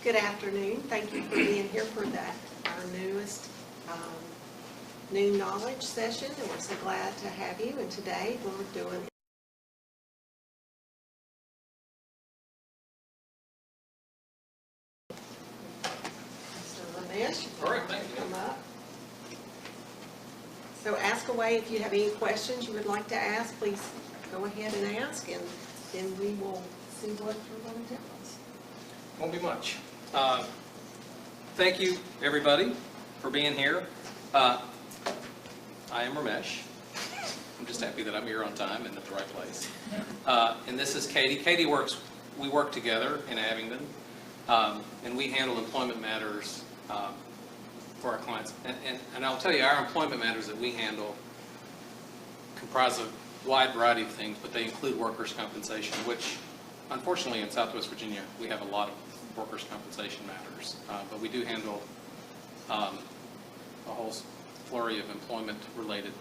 Good afternoon. Thank you for being here for our newest new knowledge session, and we're so glad to have you. And today we're doing Mr. Ramesh. All right, thank you. Come up. So ask away if you have any questions you would like to ask. Please go ahead and ask, and then we will see what you're going to tell us. Won't be much. Thank you, everybody, for being here. I am Ramesh. I'm just happy that I'm here on time and at the right place. And this is Catie. Catie we work together in Abingdon, and we handle employment matters for our clients. And I'll tell you, our employment matters that we handle comprise a wide variety of things, but they include workers' compensation, which unfortunately in Southwest Virginia we have a lot of workers' compensation matters, but we do handle a whole flurry of employment-related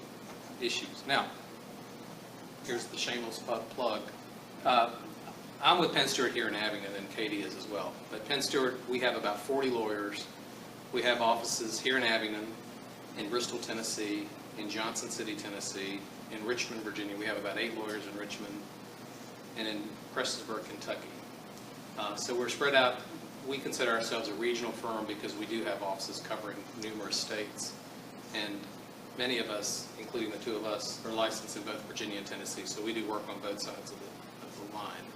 issues. Now, here's the shameless plug. I'm with PennStuart here in Abingdon, and Catie is as well. But PennStuart, we have about 40 lawyers. We have offices here in Abingdon, in Bristol, Tennessee, in Johnson City, Tennessee, in Richmond, Virginia. We have about 8 lawyers in Richmond, and in Prestonsburg, Kentucky. So we're spread out. We consider ourselves a regional firm because we do have offices covering numerous states. And many of us, including the two of us, are licensed in both Virginia and Tennessee, so we do work on both sides of the line.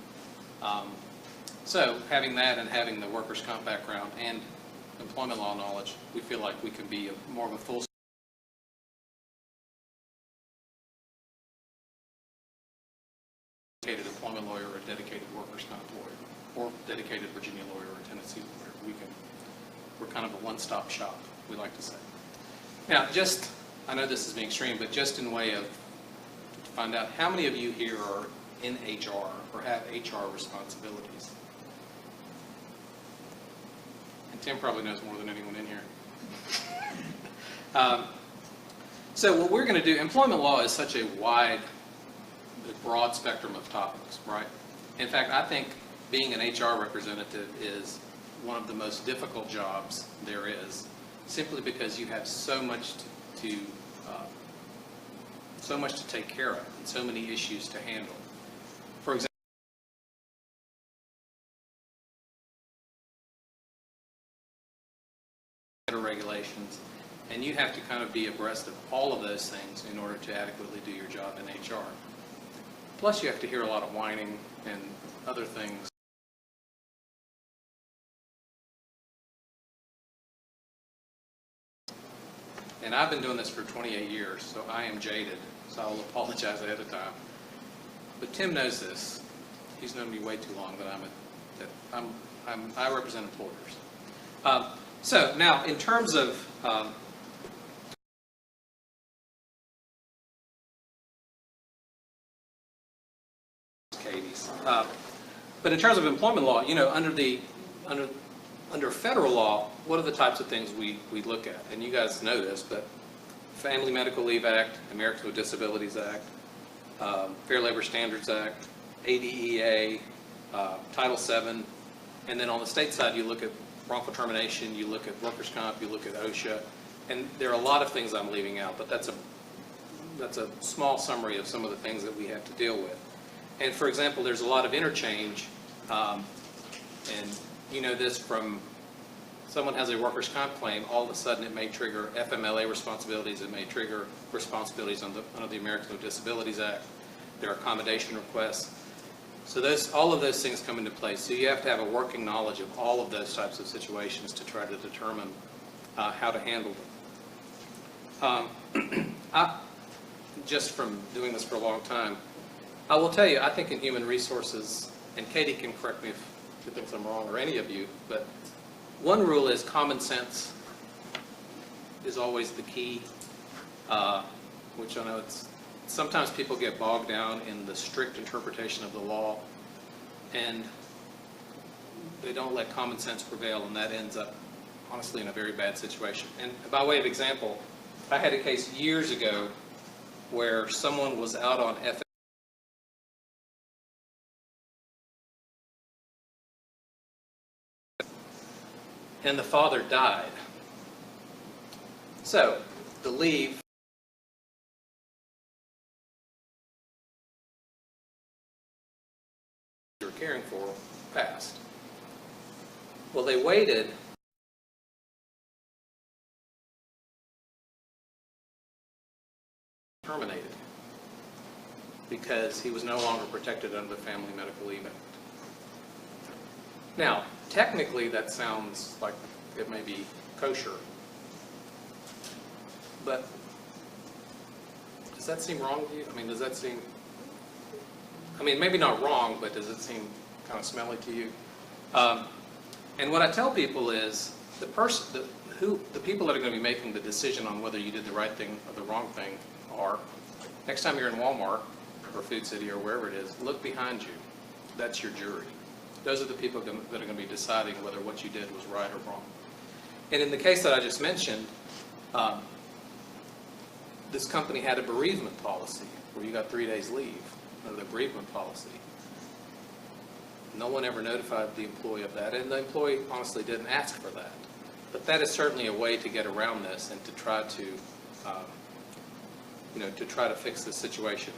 So having that and having the workers' comp background and employment law knowledge, we feel like we can be more of a full dedicated employment lawyer or a dedicated workers' comp lawyer or dedicated Virginia lawyer or a Tennessee lawyer. We're kind of a one-stop shop, we like to say. Now, I know this is being streamed, but just in way of to find out, how many of you here are in HR or have HR responsibilities? And Tim probably knows more than anyone in here. So what we're going to do, employment law is such a broad spectrum of topics, right? In fact, I think being an HR representative is one of the most difficult jobs there is, simply because you have so much to take care of and so many issues to handle. For example, regulations, and you have to kind of be abreast of all of those things in order to adequately do your job in HR. Plus, you have to hear a lot of whining and other things. And I've been doing this for 28 years, so I am jaded, so I'll apologize ahead of time. But Tim knows this. He's known me way too long that I represent employers. So now, in terms of Catie's, but in terms of employment law, you know, under federal law, what are the types of things we look at? And you guys know this, but Family Medical Leave Act, Americans with Disabilities Act, Fair Labor Standards Act, ADEA, Title VII, and then on the state side you look at wrongful termination, you look at workers' comp, you look at OSHA, and there are a lot of things I'm leaving out, but that's a small summary of some of the things that we have to deal with. And for example, there's a lot of interchange, and you know this from someone has a workers' comp claim, all of a sudden it may trigger FMLA responsibilities, it may trigger responsibilities under the Americans with Disabilities Act, there are accommodation requests. So all of those things come into place. So you have to have a working knowledge of all of those types of situations to try to determine how to handle them. Just from doing this for a long time, I will tell you, I think in human resources, and Catie can correct me if she thinks I'm wrong, or any of you, but one rule is common sense is always the key, which I know sometimes people get bogged down in the strict interpretation of the law, and they don't let common sense prevail, and that ends up, honestly, in a very bad situation. And by way of example, I had a case years ago where someone was out on and the father died. So the leave you're caring for passed. Well, they waited terminated because he was no longer protected under the Family Medical Leave Act. Now, technically that sounds like it may be kosher, but does that seem wrong to you? I mean, does that seem, maybe not wrong, but does it seem kind of smelly to you? And what I tell people is the people that are going to be making the decision on whether you did the right thing or the wrong thing are, next time you're in Walmart or Food City or wherever it is, look behind you. That's your jury. Those are the people that are going to be deciding whether what you did was right or wrong. And in the case that I just mentioned, this company had a bereavement policy where you got 3 days leave under the bereavement policy. No one ever notified the employee of that, and the employee honestly didn't ask for that. But that is certainly a way to get around this and to try to, to try to fix this situation.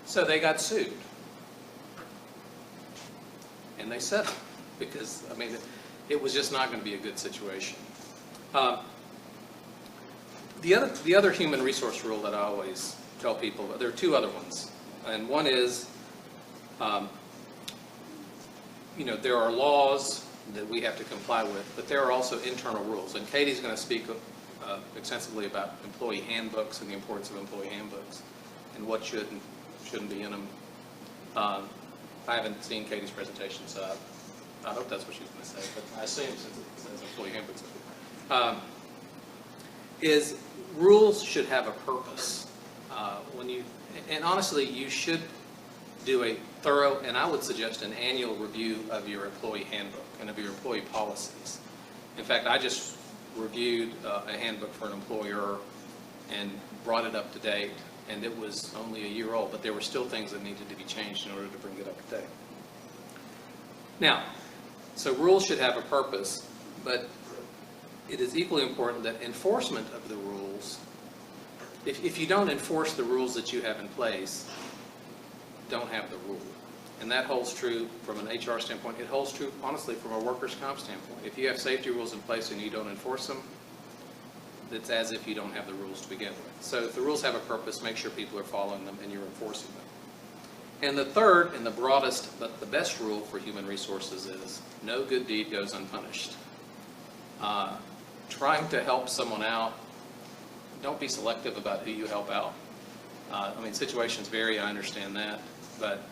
So they got sued. And they settled because, it was just not going to be a good situation. The other human resource rule that I always tell people, there are 2 other ones. And one is, there are laws that we have to comply with, but there are also internal rules. And Katie's going to speak extensively about employee handbooks and the importance of employee handbooks and what should and shouldn't be in them. I haven't seen Katie's presentation, so I hope that's what she's going to say, but I assume since it says employee handbooks, is rules should have a purpose. And honestly, you should do a thorough, and I would suggest an annual review of your employee handbook and of your employee policies. In fact, I just reviewed a handbook for an employer and brought it up to date, and it was only a year old, but there were still things that needed to be changed in order to bring it up to date. Now, so rules should have a purpose, but it is equally important that enforcement of the rules, if you don't enforce the rules that you have in place, don't have the rule. And that holds true from an HR standpoint. It holds true, honestly, from a workers' comp standpoint. If you have safety rules in place and you don't enforce them, it's as if you don't have the rules to begin with. So if the rules have a purpose, make sure people are following them and you're enforcing them. And the third and the broadest but the best rule for human resources is no good deed goes unpunished. Trying to help someone out, don't be selective about who you help out. Situations vary, I understand that, but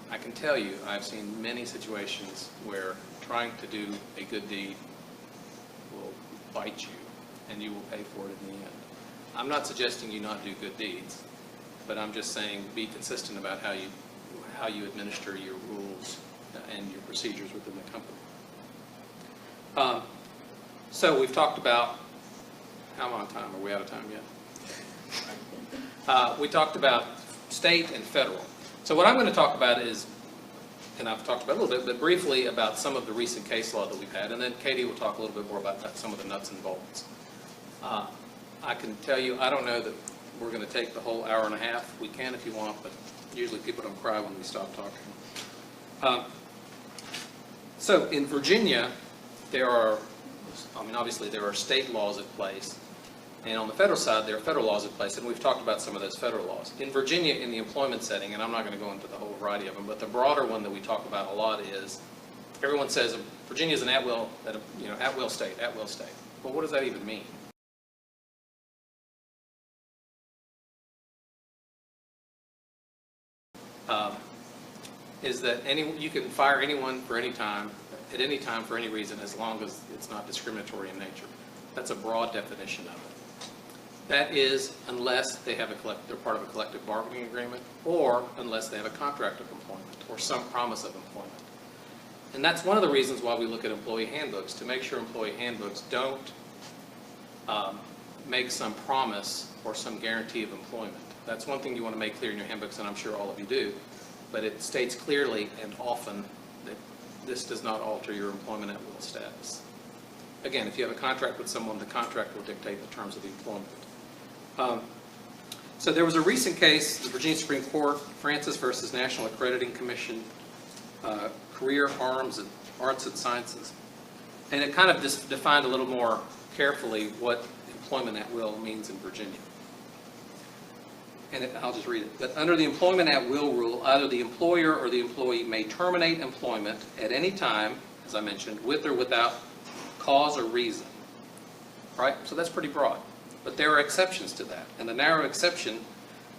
I can tell you I've seen many situations where trying to do a good deed will bite you and you will pay for it in the end. I'm not suggesting you not do good deeds, but I'm just saying be consistent about how you administer your rules and your procedures within the company. So we've talked about, how am I on time? Are we out of time yet? We talked about state and federal. So what I'm going to talk about is, and I've talked about a little bit, but briefly about some of the recent case law that we've had, and then Katie will talk a little bit more about some of the nuts and bolts. I can tell you, I don't know that we're going to take the whole hour and a half. We can if you want, but usually people don't cry when we stop talking. So in Virginia, there are, obviously there are state laws in place. And on the federal side, there are federal laws in place, and we've talked about some of those federal laws. In Virginia, in the employment setting, and I'm not going to go into the whole variety of them, but the broader one that we talk about a lot is, everyone says Virginia is an at-will state, at-will state. Well, what does that even mean? Is that you can fire anyone for any time, at any time for any reason, as long as it's not discriminatory in nature. That's a broad definition of it. That is, unless they have they're part of a collective bargaining agreement, or unless they have a contract of employment, or some promise of employment. And that's one of the reasons why we look at employee handbooks, to make sure employee handbooks don't make some promise or some guarantee of employment. That's one thing you want to make clear in your handbooks, and I'm sure all of you do. But it states clearly and often that this does not alter your employment at will status. Again, if you have a contract with someone, the contract will dictate the terms of the employment. So there was a recent case, the Virginia Supreme Court, Francis versus National Accrediting Commission, Career Arts and Sciences. And it kind of defined a little more carefully what employment at will means in Virginia. And I'll just read it. But under the employment at will rule, either the employer or the employee may terminate employment at any time, as I mentioned, with or without cause or reason. Right? So that's pretty broad. But there are exceptions to that. And the narrow exception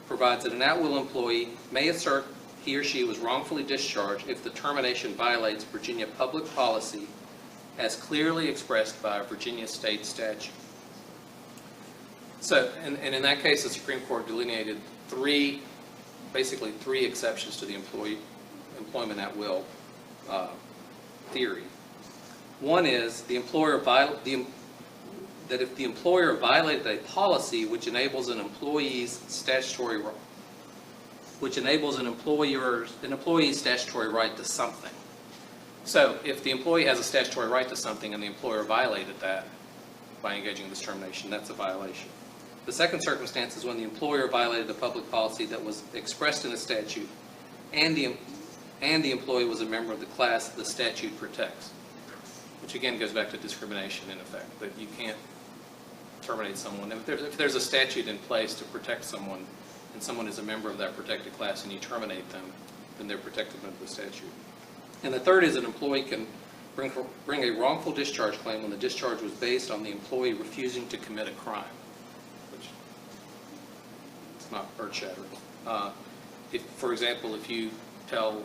provides that an at-will employee may assert he or she was wrongfully discharged if the termination violates Virginia public policy as clearly expressed by a Virginia state statute. So, and in that case, the Supreme Court delineated basically three exceptions to the employment at will theory. One is that if the employer violated a policy which enables an employee's statutory right to something. So if the employee has a statutory right to something and the employer violated that by engaging in this termination, that's a violation. The second circumstance is when the employer violated the public policy that was expressed in the statute and the employee was a member of the class the statute protects, which again goes back to discrimination in effect, that you can't terminate someone. If there's a statute in place to protect someone and someone is a member of that protected class and you terminate them, then they're protected under the statute. And the third is an employee can bring a wrongful discharge claim when the discharge was based on the employee refusing to commit a crime, which it's not earth-shattering. If, for example, if you tell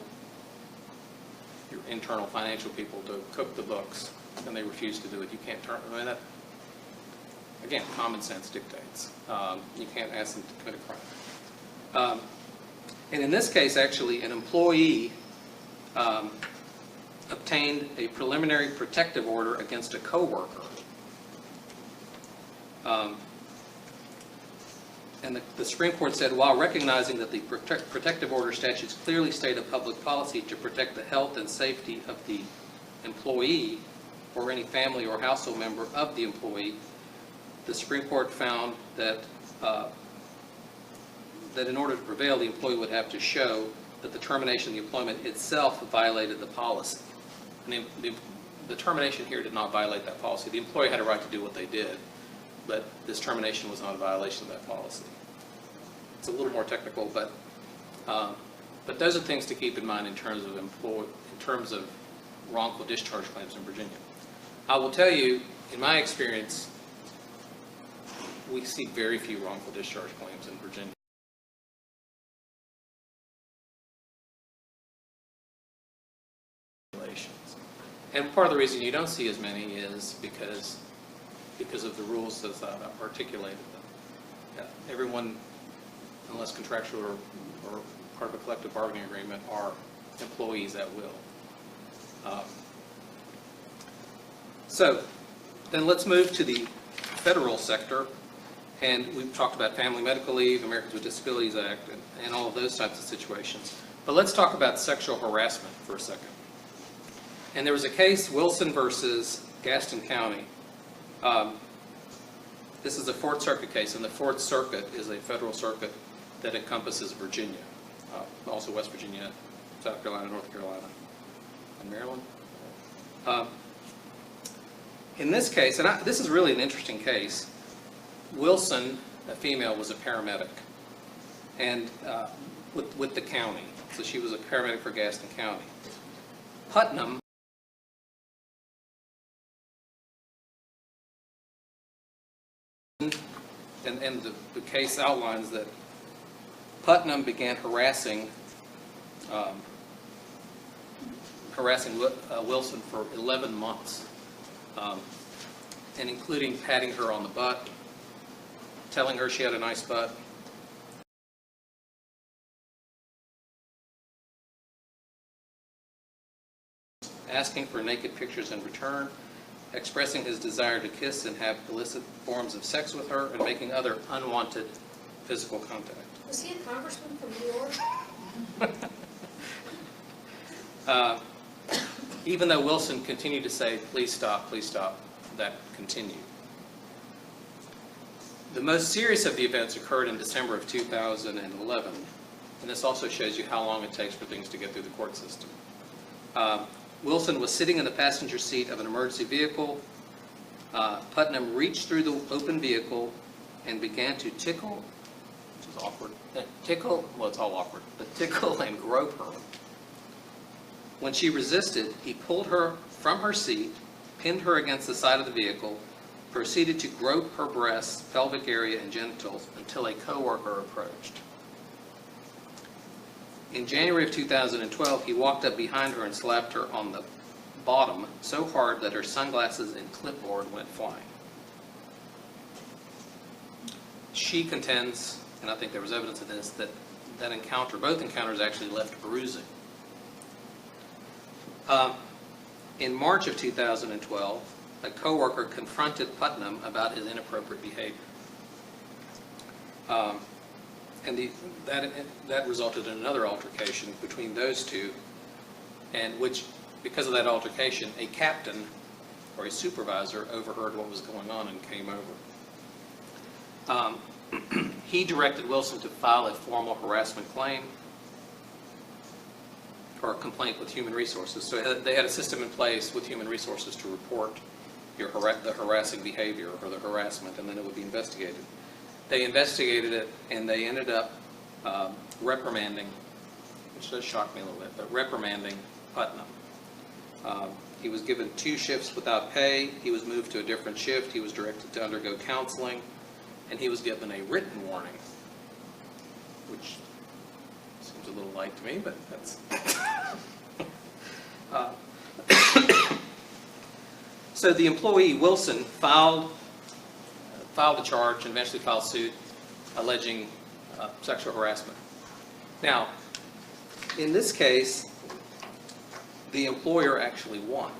your internal financial people to cook the books and they refuse to do it, you can't that. Again, common sense dictates. You can't ask them to commit a crime. And in this case, actually, an employee obtained a preliminary protective order against a coworker. And the Supreme Court said, while recognizing that the protective order statutes clearly state a public policy to protect the health and safety of the employee or any family or household member of the employee, the Supreme Court found that that in order to prevail, the employee would have to show that the termination of the employment itself violated the policy. And the termination here did not violate that policy. The employee had a right to do what they did, but this termination was not a violation of that policy. It's a little more technical, but those are things to keep in mind in terms of wrongful discharge claims in Virginia. I will tell you, in my experience, we see very few wrongful discharge claims in Virginia. And part of the reason you don't see as many is because of the rules as I've articulated them. Yeah, everyone, unless contractual or part of a collective bargaining agreement, are employees at will. So then let's move to the federal sector. And we've talked about Family Medical Leave, Americans with Disabilities Act, and all of those types of situations. But let's talk about sexual harassment for a second. And there was a case, Wilson versus Gaston County. This is a Fourth Circuit case, and the Fourth Circuit is a federal circuit that encompasses Virginia, also West Virginia, South Carolina, North Carolina, and Maryland. In this case, and this is really an interesting case, Wilson, a female, was a paramedic, and with the county. So she was a paramedic for Gaston County. Putnam, and the case outlines that Putnam began harassing Wilson for 11 months, and including patting her on the butt, telling her she had a nice butt, asking for naked pictures in return, expressing his desire to kiss and have illicit forms of sex with her, and making other unwanted physical contact. Was he a congressman from New York? Even though Wilson continued to say, please stop, that continued. The most serious of the events occurred in December of 2011, and this also shows you how long it takes for things to get through the court system. Wilson was sitting in the passenger seat of an emergency vehicle. Putnam reached through the open vehicle and began to tickle, which is awkward, well, it's all awkward, but tickle and grope her. When she resisted, he pulled her from her seat, pinned her against the side of the vehicle, proceeded to grope her breasts, pelvic area, and genitals until a coworker approached. In January of 2012, he walked up behind her and slapped her on the bottom so hard that her sunglasses and clipboard went flying. She contends, and I think there was evidence of this, that both encounters actually left bruising. In March of 2012, a coworker confronted Putnam about his inappropriate behavior. And that resulted in another altercation between those two, and which, because of that altercation, a captain or a supervisor overheard what was going on and came over. He directed Wilson to file a formal harassment claim or a complaint with Human Resources. So they had a system in place with Human Resources to report the harassing behavior or the harassment, and then it would be investigated. They investigated it, and they ended up reprimanding, which does shock me a little bit, but reprimanding Putnam. He was given 2 shifts without pay. He was moved to a different shift. He was directed to undergo counseling, and he was given a written warning, which seems a little light to me, but that's... So the employee, Wilson, filed a charge and eventually filed suit alleging sexual harassment. Now, in this case, the employer actually won.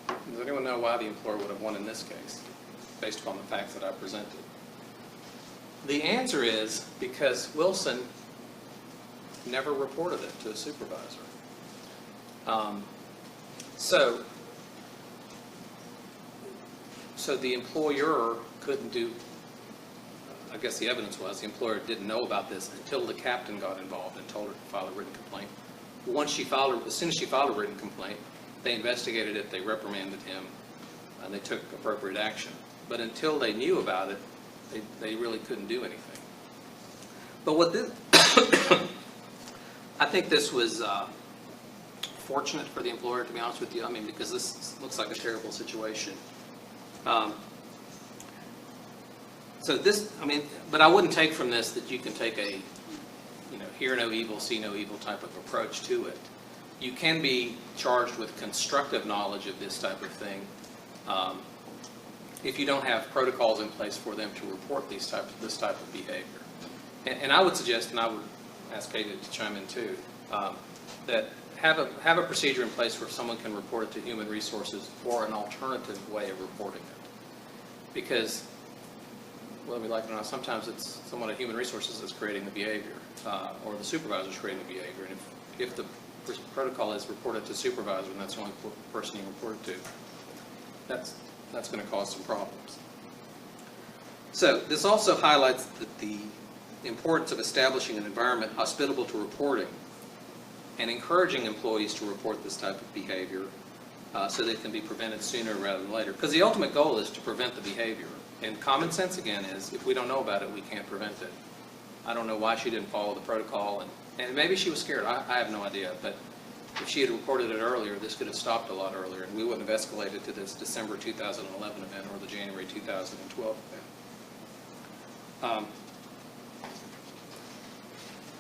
Does anyone know why the employer would have won in this case, based upon the facts that I presented? The answer is because Wilson never reported it to a supervisor. So the employer couldn't do, I guess the evidence was the employer didn't know about this until the captain got involved and told her to file a written complaint. As soon as she filed a written complaint, they investigated it, they reprimanded him, and they took appropriate action. But until they knew about it, they really couldn't do anything. But what this, I think this was fortunate for the employer, to be honest with you. I mean, because this looks like a terrible situation. But I wouldn't take from this that you can take a, hear no evil, see no evil type of approach to it. You can be charged with constructive knowledge of this type of thing if you don't have protocols in place for them to report this type of behavior. And I would suggest, and I would ask Catie to chime in too, that have a procedure in place where someone can report it to Human Resources or an alternative way of reporting it. Because, whether we like it or not, sometimes it's someone at Human Resources that's creating the behavior, or the supervisor is creating the behavior. And if the protocol is reported to supervisor and that's the only person you report it to, that's going to cause some problems. So this also highlights the importance of establishing an environment hospitable to reporting and encouraging employees to report this type of behavior so that it can be prevented sooner rather than later. Because the ultimate goal is to prevent the behavior. And common sense, again, is if we don't know about it, we can't prevent it. I don't know why she didn't follow the protocol, and maybe she was scared. I have no idea. But if she had reported it earlier, this could have stopped a lot earlier, and we wouldn't have escalated to this December 2011 event or the January 2012 event.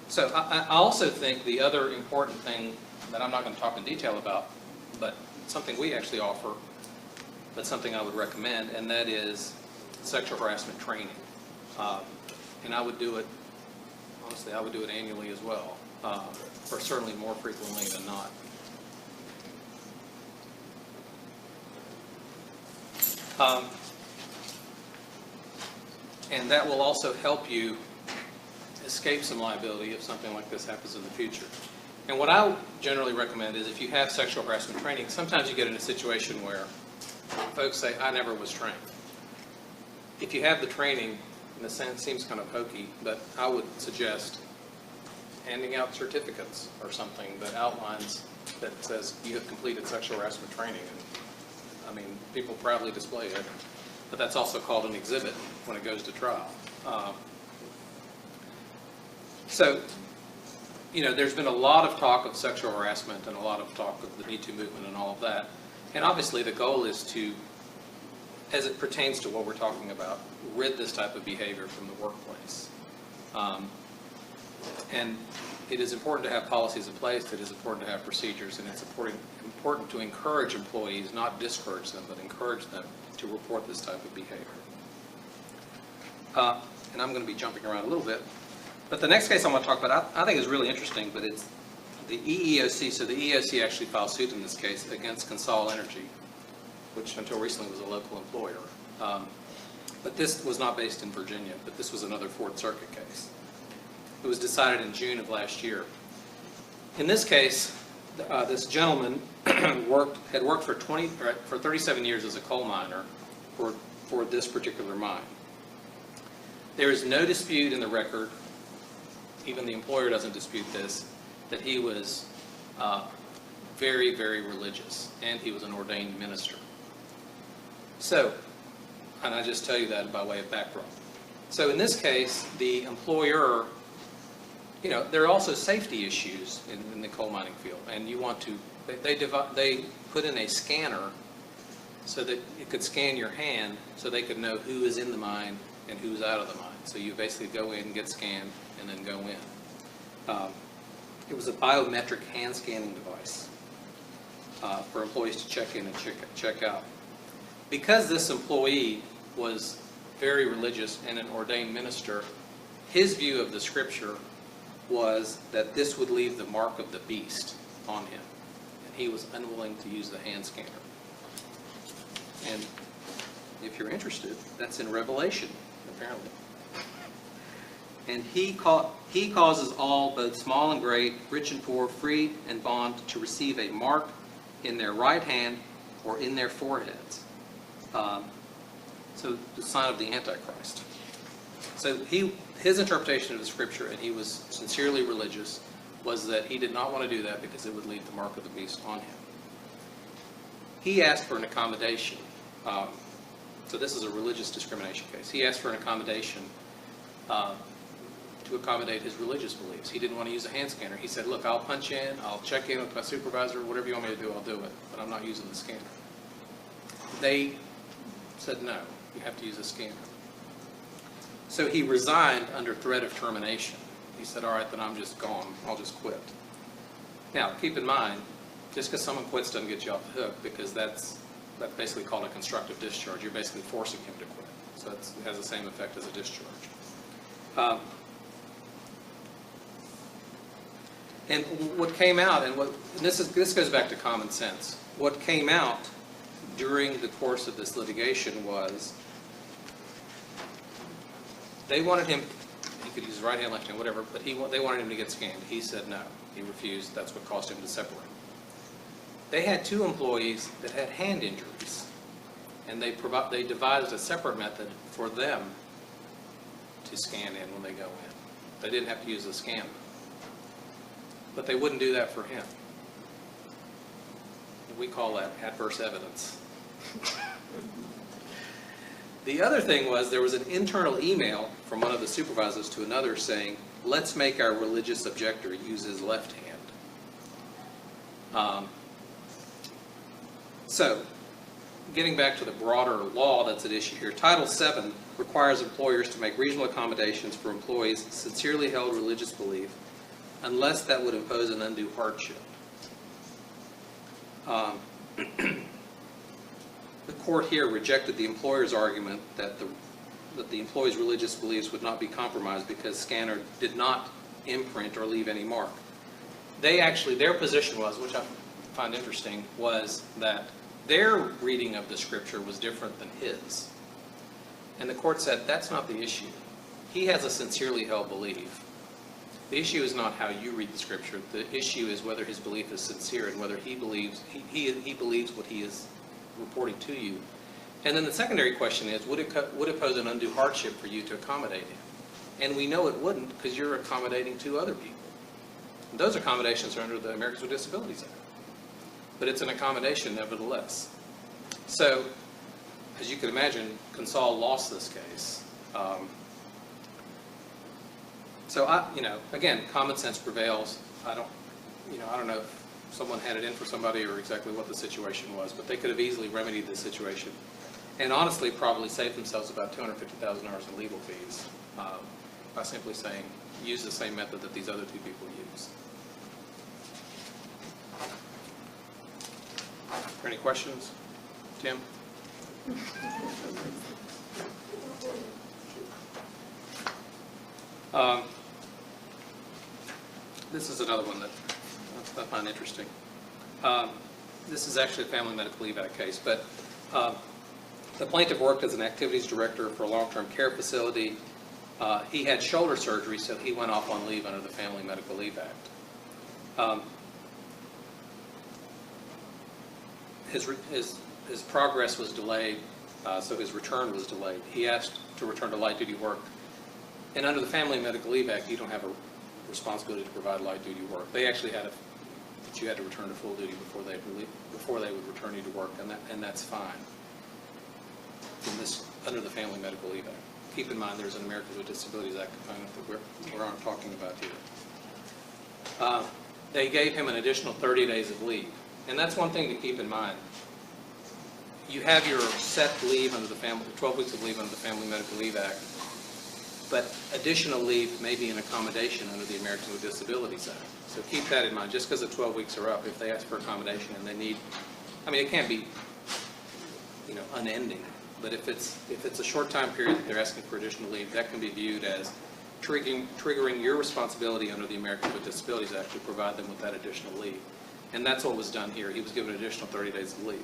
So I also think the other important thing that I'm not going to talk in detail about, but something we actually offer, but something I would recommend, and that is sexual harassment training. And I would do it, honestly, I would do it annually as well, or certainly more frequently than not. And that will also help you escape some liability if something like this happens in the future. And what I generally recommend is if you have sexual harassment training, sometimes you get in a situation where folks say, I never was trained. If you have the training, in a sense, seems kind of hokey, but I would suggest handing out certificates or something that outlines, that says you have completed sexual harassment training. And, I mean, people proudly display it, but that's also called an exhibit when it goes to trial. So, you know, there's been a lot of talk of sexual harassment and a lot of talk of the Me Too movement and all of that. And obviously the goal is to, as it pertains to what we're talking about, rid this type of behavior from the workplace. And it is important to have policies in place, it is important to have procedures, and it's important to encourage employees, not discourage them, but encourage them to report this type of behavior. And I'm going to be jumping around a little bit. But the next case I want to talk about, I think is really interesting, but it's the EEOC. So the EEOC actually filed suit in this case against Consol Energy, which until recently was a local employer. But this was not based in Virginia, but this was another Fourth Circuit case. It was decided in June of last year. In this case, this gentleman had worked for 37 years as a coal miner for this particular mine. There is no dispute in the record, even the employer doesn't dispute this, that he was very, very religious, and he was an ordained minister. So, and I just tell you that by way of background. So in this case, the employer, you know, there are also safety issues in the coal mining field, and you want to, they put in a scanner so that it could scan your hand so they could know who is in the mine and who's out of the mine. So you basically go in, get scanned, and then go in. It was a biometric hand scanning device for employees to check in and check out. Because this employee was very religious and an ordained minister, his view of the scripture was that this would leave the mark of the beast on him. And he was unwilling to use the hand scanner. And if you're interested, that's in Revelation, apparently. And he causes all, both small and great, rich and poor, free and bond, to receive a mark in their right hand or in their foreheads. So the sign of the Antichrist. So his interpretation of the scripture, and he was sincerely religious, was that he did not want to do that because it would leave the mark of the beast on him. He asked for an accommodation. So this is a religious discrimination case. He asked for an accommodation to accommodate his religious beliefs. He didn't want to use a hand scanner. He said, look, I'll punch in, I'll check in with my supervisor, whatever you want me to do, I'll do it, but I'm not using the scanner. They said, no, you have to use a scanner. So he resigned under threat of termination. He said, all right, then I'm just gone, I'll just quit. Now, keep in mind, just because someone quits doesn't get you off the hook, because that's basically called a constructive discharge. You're basically forcing him to quit. So it has the same effect as a discharge. And what came out, and this goes back to common sense. What came out during the course of this litigation was they wanted him, he could use his right hand, left hand, whatever, but they wanted him to get scanned. He said no. He refused. That's what caused him to separate. They had two employees that had hand injuries, and they devised a separate method for them to scan in when they go in. They didn't have to use a scanner. But they wouldn't do that for him. We call that adverse evidence. The other thing was there was an internal email from one of the supervisors to another saying, let's make our religious objector use his left hand. So, getting back to the broader law that's at issue here, Title VII requires employers to make reasonable accommodations for employees' sincerely held religious belief, unless that would impose an undue hardship. The court here rejected the employer's argument that the employee's religious beliefs would not be compromised because scanner did not imprint or leave any mark. Their position was, which I find interesting, was that their reading of the scripture was different than his. And the court said, that's not the issue. He has a sincerely held belief. The issue is not how you read the scripture. The issue is whether his belief is sincere and whether he believes what he is reporting to you. And then the secondary question is, would it pose an undue hardship for you to accommodate him? And we know it wouldn't, because you're accommodating two other people. And those accommodations are under the Americans with Disabilities Act. But it's an accommodation nevertheless. So, as you can imagine, Consol lost this case. Again, common sense prevails. I don't know if someone had it in for somebody or exactly what the situation was, but they could have easily remedied this situation. And honestly, probably saved themselves about $250,000 in legal fees by simply saying, use the same method that these other two people use. Are there any questions? Tim? This is another one that I find interesting. This is actually a Family Medical Leave Act case, but the plaintiff worked as an activities director for a long-term care facility. He had shoulder surgery, so he went off on leave under the Family Medical Leave Act. His progress was delayed, so his return was delayed. He asked to return to light duty work. And under the Family Medical Leave Act, you don't have a responsibility to provide light duty work. They actually had that you had to return to full duty before they would return you to work, and that's fine. Under the Family Medical Leave Act. Keep in mind there's an Americans with Disabilities Act component that we aren't talking about here. They gave him an additional 30 days of leave. And that's one thing to keep in mind. You have your set leave under the 12 weeks of leave under the Family Medical Leave Act, but additional leave may be an accommodation under the Americans with Disabilities Act. So keep that in mind. Just because the 12 weeks are up, if they ask for accommodation and they need, it can't be, unending. But if it's a short time period that they're asking for additional leave, that can be viewed as triggering your responsibility under the Americans with Disabilities Act to provide them with that additional leave. And that's what was done here. He was given an additional 30 days of leave.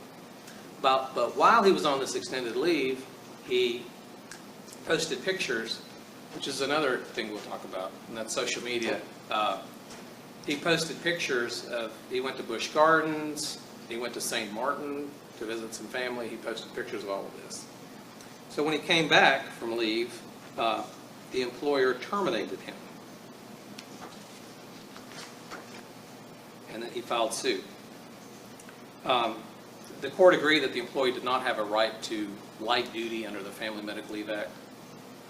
But while he was on this extended leave, he posted pictures, which is another thing we'll talk about, and that's social media. He posted pictures of, he went to Busch Gardens, he went to St. Martin to visit some family. He posted pictures of all of this. So when he came back from leave, the employer terminated him. And then he filed suit. The court agreed that the employee did not have a right to light duty under the Family Medical Leave Act.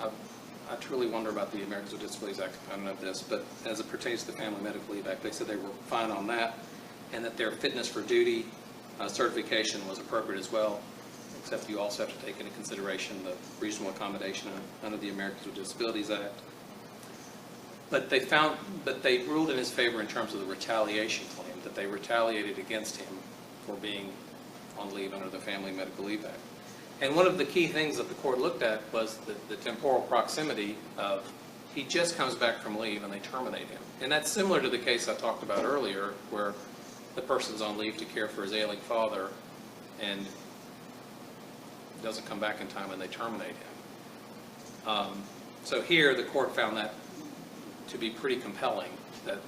I truly wonder about the Americans with Disabilities Act component of this, but as it pertains to the Family Medical Leave Act, they said they were fine on that, and that their fitness for duty certification was appropriate as well, except you also have to take into consideration the reasonable accommodation under the Americans with Disabilities Act. But they ruled in his favor in terms of the retaliation claim, that they retaliated against him for being on leave under the Family Medical Leave Act. And one of the key things that the court looked at was the temporal proximity of, he just comes back from leave and they terminate him. And that's similar to the case I talked about earlier, where the person's on leave to care for his ailing father and doesn't come back in time and they terminate him. So here the court found that to be pretty compelling, that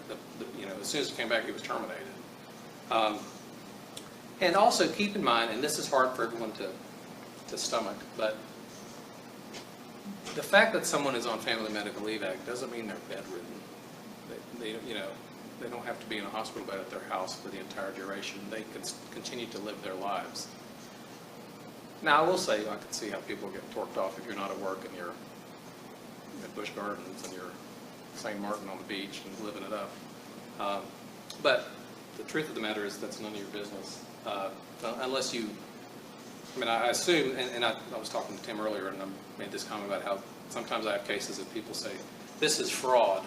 as soon as he came back he was terminated. And also keep in mind, and this is hard for everyone to stomach, but the fact that someone is on Family Medical Leave Act doesn't mean they're bedridden. They don't have to be in a hospital bed at their house for the entire duration. They can continue to live their lives. Now, I will say, I can see how people get torqued off if you're not at work and you're at Busch Gardens and you're St. Martin on the beach and living it up. But the truth of the matter is that's none of your business. Unless you, I assume, and I was talking to Tim earlier and I made this comment about how sometimes I have cases that people say, this is fraud.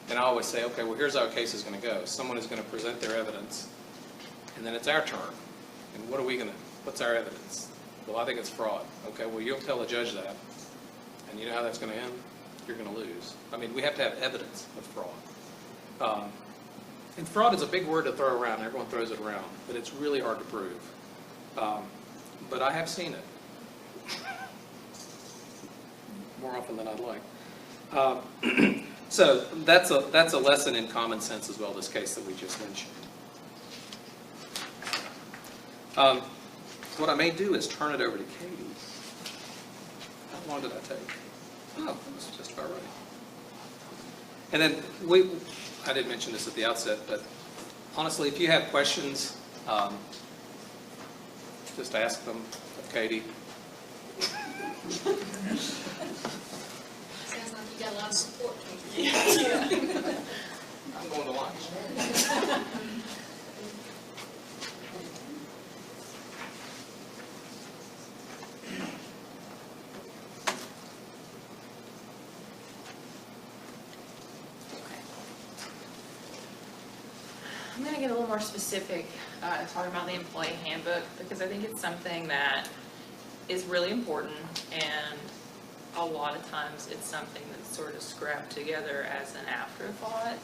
And I always say, okay, well, here's how a case is going to go. Someone is going to present their evidence, and then it's our turn. And what's our evidence? Well, I think it's fraud. Okay, well, you'll tell the judge that. And you know how that's going to end? You're going to lose. We have to have evidence of fraud. And fraud is a big word to throw around. Everyone throws it around. But it's really hard to prove. But I have seen it. More often than I'd like. So that's a lesson in common sense as well, this case that we just mentioned. What I may do is turn it over to Katie. How long did I take? Oh, that was just about right. And then I didn't mention this at the outset, but honestly, if you have questions, just ask them of Katie. Sounds like you got a lot of support. I'm going to lunch. I'm going to get a little more specific talking about the employee handbook, because I think it's something that is really important, and a lot of times it's something that's sort of scrapped together as an afterthought.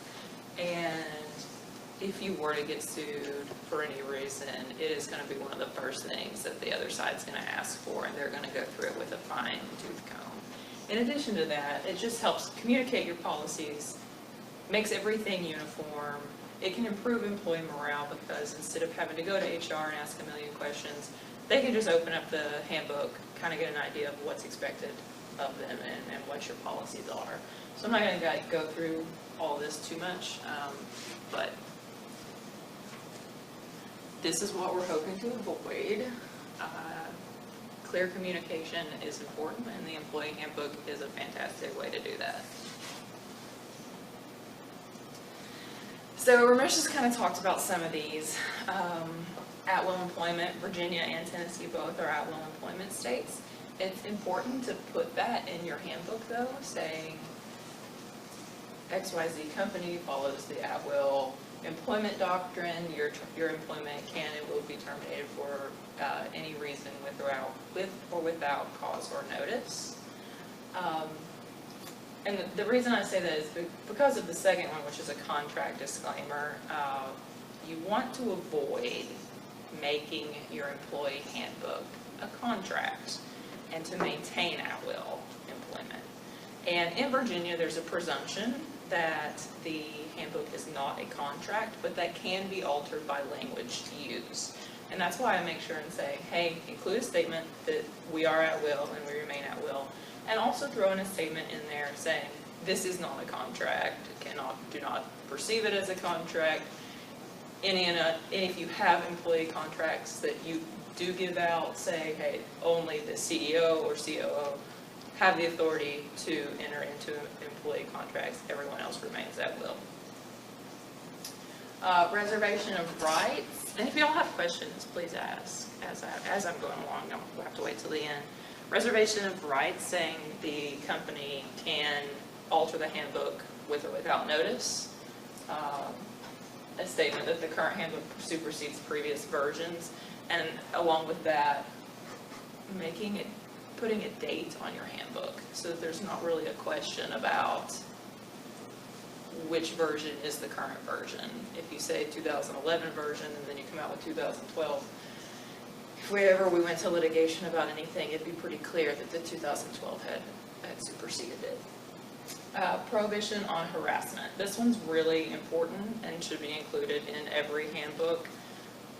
And if you were to get sued for any reason, it is going to be one of the first things that the other side's going to ask for, and they're going to go through it with a fine-tooth comb. In addition to that, it just helps communicate your policies, makes everything uniform. It can improve employee morale, because instead of having to go to HR and ask a million questions, they can just open up the handbook, kind of get an idea of what's expected of them and what your policies are. So I'm not going to go through all this too much, but this is what we're hoping to avoid. Clear communication is important, and the employee handbook is a fantastic way to do that. So Ramesh has kind of talked about some of these. At-will employment, Virginia and Tennessee both are at-will employment states. It's important to put that in your handbook, though, saying XYZ company follows the at-will employment doctrine. Your employment can and will be terminated for any reason with or without cause or notice. And the reason I say that is because of the second one, which is a contract disclaimer. You want to avoid making your employee handbook a contract, and to maintain at-will employment. And in Virginia, there's a presumption that the handbook is not a contract, but that can be altered by language used. And that's why I make sure and say, hey, include a statement that we are at will and we remain at will. And also throw in a statement in there saying, this is not a contract, do not perceive it as a contract. If you have employee contracts that you do give out, say, hey, only the CEO or COO have the authority to enter into employee contracts. Everyone else remains at will. Reservation of rights. And if you all have questions, please ask as I'm going along. I'll have to wait till the end. Reservation of rights, saying the company can alter the handbook with or without notice. A statement that the current handbook supersedes previous versions, and along with that, putting a date on your handbook, so that there's not really a question about which version is the current version. If you say 2011 version and then you come out with 2012, if we went to litigation about anything, it'd be pretty clear that the 2012 had superseded it. Prohibition on harassment. This one's really important and should be included in every handbook.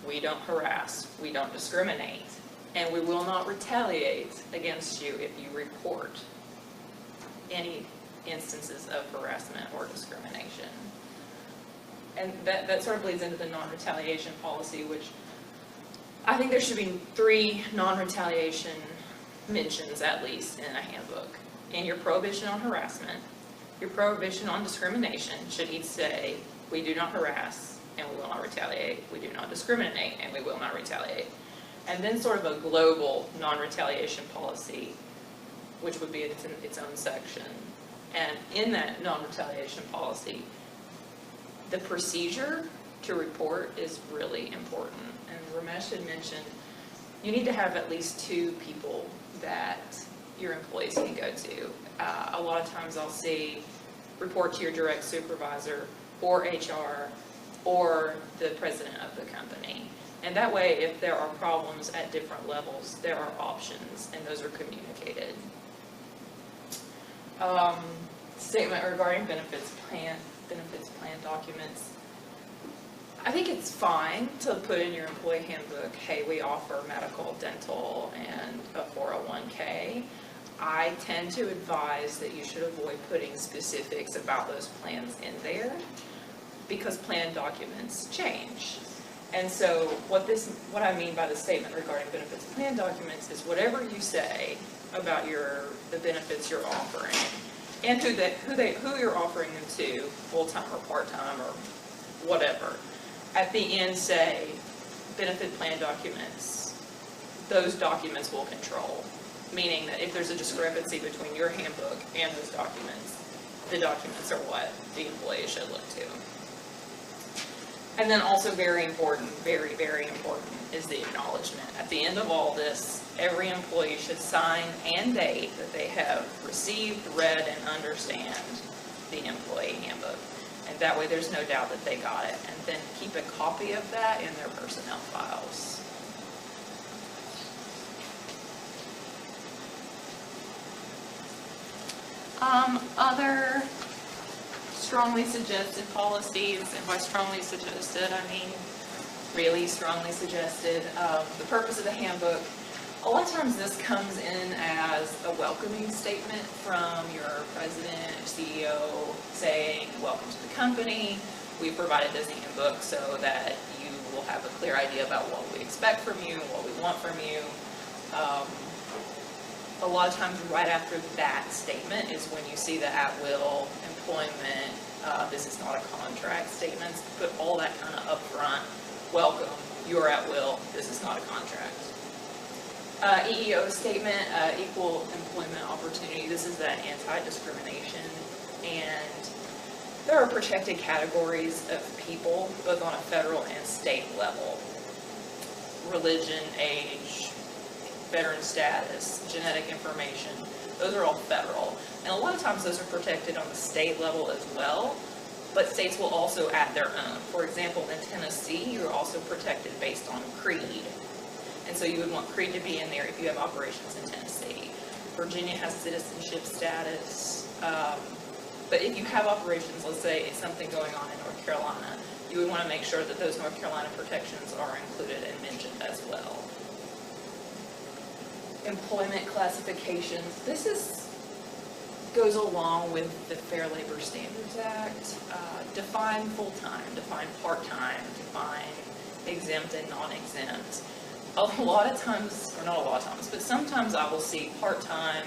We don't harass, we don't discriminate, and we will not retaliate against you if you report any instances of harassment or discrimination. And that sort of leads into the non-retaliation policy, which I think there should be 3 non-retaliation mentions at least in a handbook. In your prohibition on harassment, your prohibition on discrimination should each say, we do not harass and we will not retaliate, we do not discriminate and we will not retaliate. And then sort of a global non-retaliation policy, which would be its own section. And in that non-retaliation policy, the procedure to report is really important. And Ramesh had mentioned you need to have at least 2 people that your employees can go to. A lot of times I'll see report to your direct supervisor or HR or the president of the company. And that way, if there are problems at different levels, there are options and those are communicated. statement regarding benefits plan documents. I think it's fine to put in your employee handbook, hey, we offer medical, dental, and a 401k. I tend to advise that you should avoid putting specifics about those plans in there because plan documents change. And so what I mean by the statement regarding benefits plan documents is whatever you say about the benefits you're offering and who you're offering them to, full-time or part-time or whatever. At the end say benefit plan documents. Those documents will control, meaning that if there's a discrepancy between your handbook and those documents, the documents are what the employee should look to. And then also very important, very, very important, is the acknowledgement. At the end of all this, every employee should sign and date that they have received, read, and understand the employee handbook. And that way there's no doubt that they got it. And then keep a copy of that in their personnel files. Other strongly suggested policies, and by strongly suggested, I mean really strongly suggested. The purpose of the handbook, a lot of times this comes in as a welcoming statement from your president or CEO saying, welcome to the company. We provided this handbook so that you will have a clear idea about what we expect from you, what we want from you. A lot of times right after that statement is when you see the at-will employment, this is not a contract statements, put all that kind of upfront, welcome, you're at will, this is not a contract. EEO statement, equal employment opportunity, this is that anti-discrimination, and there are protected categories of people, both on a federal and state level. Religion, age, veteran status, genetic information, those are all federal. And a lot of times those are protected on the state level as well, but states will also add their own. For example, in Tennessee, you're also protected based on creed. And so you would want creed to be in there if you have operations in Tennessee. Virginia has citizenship status. But if you have operations, let's say it's something going on in North Carolina, you would want to make sure that those North Carolina protections are included and mentioned as well. Employment classifications. This goes along with the Fair Labor Standards Act. Define full-time, define part-time, define exempt and non-exempt. A lot of times, or not a lot of times, but sometimes I will see part-time,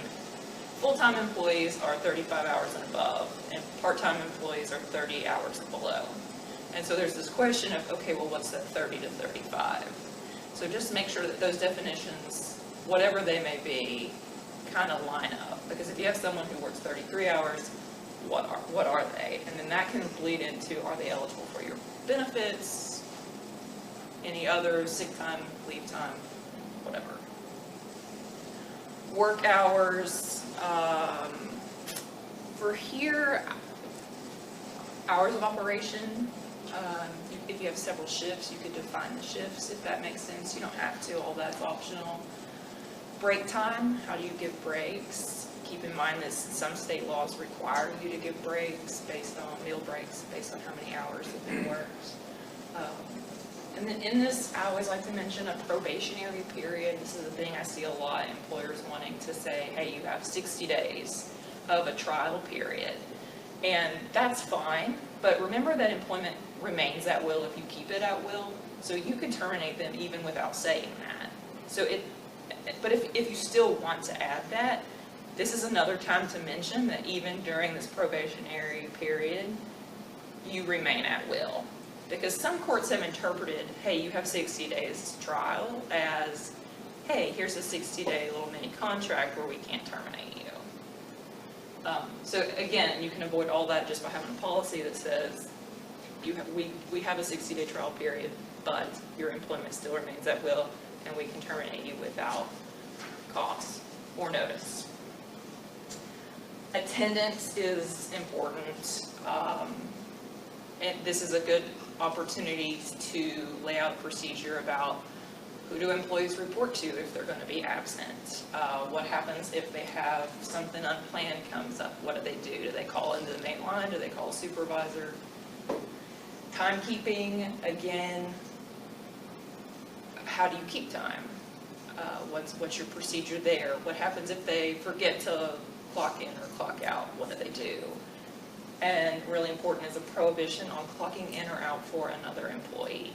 full-time employees are 35 hours and above, and part-time employees are 30 hours and below. And so there's this question of, okay, well, what's that 30 to 35? So just make sure that those definitions, whatever they may be, kind of line up. Because if you have someone who works 33 hours, what are they? And then that can bleed into, are they eligible for your benefits, any other sick time, leave time, whatever. Work hours. For here, hours of operation. If you have several shifts, you could define the shifts if that makes sense. You don't have to, all that's optional. Break time, how do you give breaks? Keep in mind that some state laws require you to give breaks based on meal breaks, based on how many hours have been worked. And then in this, I always like to mention a probationary period. This is a thing I see a lot, employers wanting to say, hey, you have 60 days of a trial period. And that's fine, but remember that employment remains at will if you keep it at will. So you can terminate them even without saying that. But if you still want to add that, this is another time to mention that even during this probationary period, you remain at will. Because some courts have interpreted, hey, you have 60 days trial as, hey, here's a 60-day little mini contract where we can't terminate you. So again, you can avoid all that just by having a policy that says, we have a 60-day trial period, but your employment still remains at will, and we can terminate you without cause or notice. Attendance is important, and this is a good opportunity to lay out a procedure about Who do employees report to if they're going to be absent? What happens if they have something unplanned comes up? What do they do? Do they call into the main line? Do they call a supervisor? Timekeeping, again, how do you keep time? What's your procedure there? What happens if they forget to clock in or clock out? What do they do? And really important is a prohibition on clocking in or out for another employee.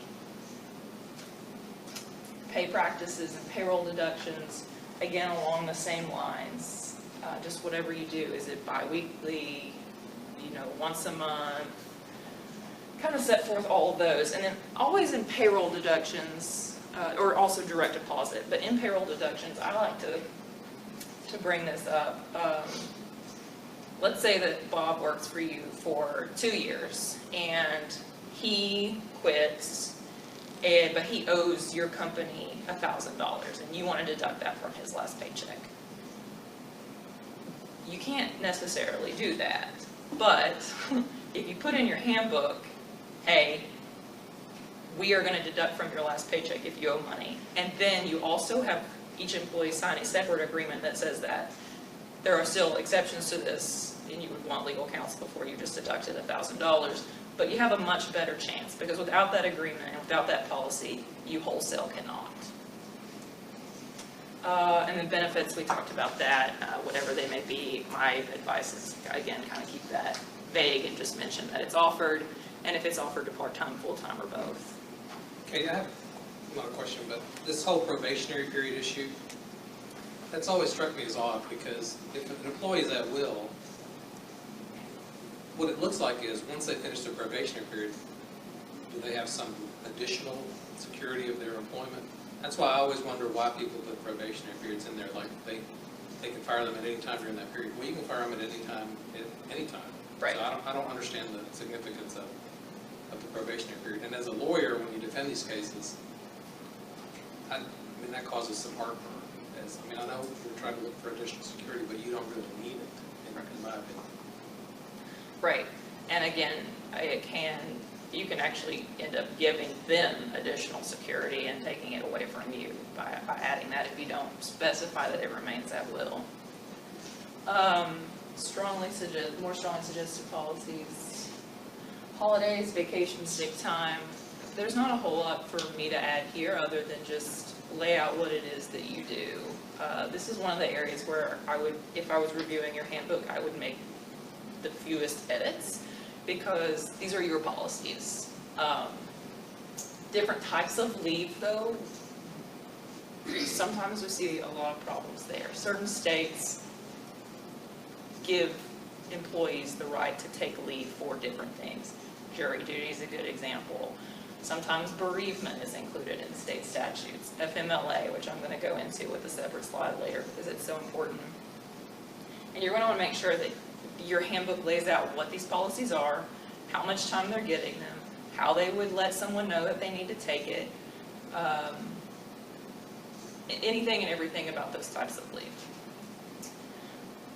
Pay practices and payroll deductions, again, along the same lines. Just whatever you do, is it bi-weekly, once a month? Kind of set forth all of those. And then always in payroll deductions, or also direct deposit, but in payroll deductions, I like to bring this up. Let's say that Bob works for you for 2 years, and he quits, but he owes your company $1,000, and you want to deduct that from his last paycheck. You can't necessarily do that, but if you put in your handbook, hey, we are going to deduct from your last paycheck if you owe money, and then you also have each employee sign a separate agreement that says that there are still exceptions to this, and you would want legal counsel before you just deducted $1,000, but you have a much better chance, because without that agreement and without that policy, you wholesale cannot. And then benefits, we talked about that, whatever they may be. My advice is, again, kind of keep that vague and just mention that it's offered, and if it's offered to part-time, full-time, or both. Katie, I have not a question, but this whole probationary period issue, that's always struck me as odd, because if an employee is at will, what it looks like is once they finish their probationary period, do they have some additional security of their employment? That's why I always wonder why people put probationary periods in there, like they can fire them at any time during that period. Well, you can fire them at any time, Right. So I don't understand the significance of the probationary period. And as a lawyer, when you defend these cases, I mean, that causes some heartburn. I know we're trying to look for additional security, but you don't really need it, in my opinion. Right, and again, you can actually end up giving them additional security and taking it away from you by adding that if you don't specify that it remains at will. More strongly suggested policies. Holidays, vacation, sick time. There's not a whole lot for me to add here other than just lay out what it is that you do. This is one of the areas where if I was reviewing your handbook, I would make the fewest edits, because these are your policies. Different types of leave, though, sometimes we see a lot of problems there. Certain states give employees the right to take leave for different things. Jury duty is a good example. Sometimes bereavement is included in state statutes. FMLA, which I'm going to go into with a separate slide later because it's so important. And you're going to want to make sure that your handbook lays out what these policies are, how much time they're giving them, how they would let someone know that they need to take it, anything and everything about those types of leave.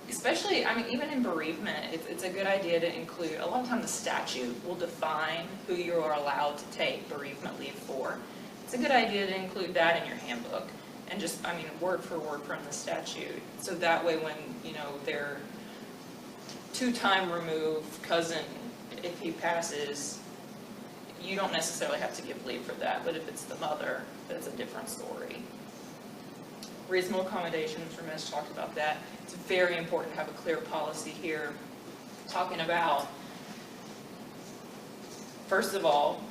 Especially, even in bereavement, it's a good idea to include, a lot of times the statute will define who you are allowed to take bereavement leave for. It's a good idea to include that in your handbook, and just, word for word from the statute. So that way when, their two-time removed cousin, if he passes, you don't necessarily have to give leave for that, but if it's the mother, that's a different story. Reasonable accommodations, Ramesh talked about that. It's very important to have a clear policy here, talking about, first of all,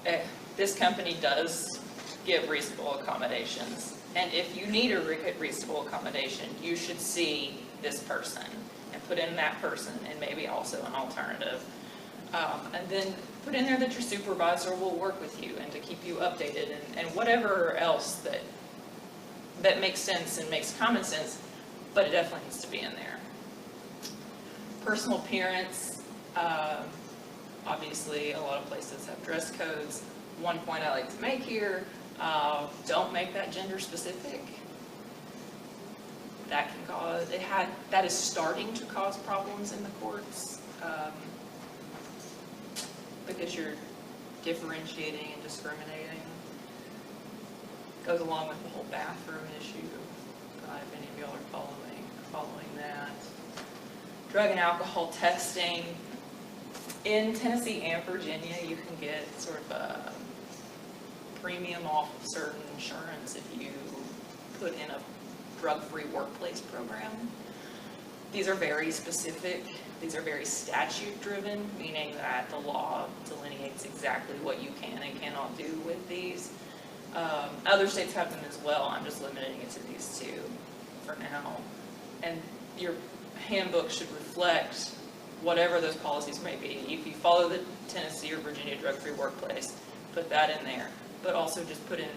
this company does give reasonable accommodations, and if you need a reasonable accommodation, you should see this person and put in that person and maybe also an alternative. And then put in there that your supervisor will work with you and to keep you updated, and whatever else that makes sense and makes common sense, but it definitely needs to be in there. Personal appearance, obviously a lot of places have dress codes. One point I like to make here, don't make that gender specific. That can cause, that is starting to cause problems in the courts, because you're differentiating and discriminating. Goes along with the whole bathroom issue, if any of y'all are following that. Drug and alcohol testing. In Tennessee and Virginia, you can get sort of a premium off of certain insurance if you put in a drug-free workplace program. These are very specific. These are very statute-driven, meaning that the law delineates exactly what you can and cannot do with these. Other states have them as well. I'm just limiting it to these two for now. And your handbook should reflect whatever those policies may be. If you follow the Tennessee or Virginia drug-free workplace, put that in there. But also just put in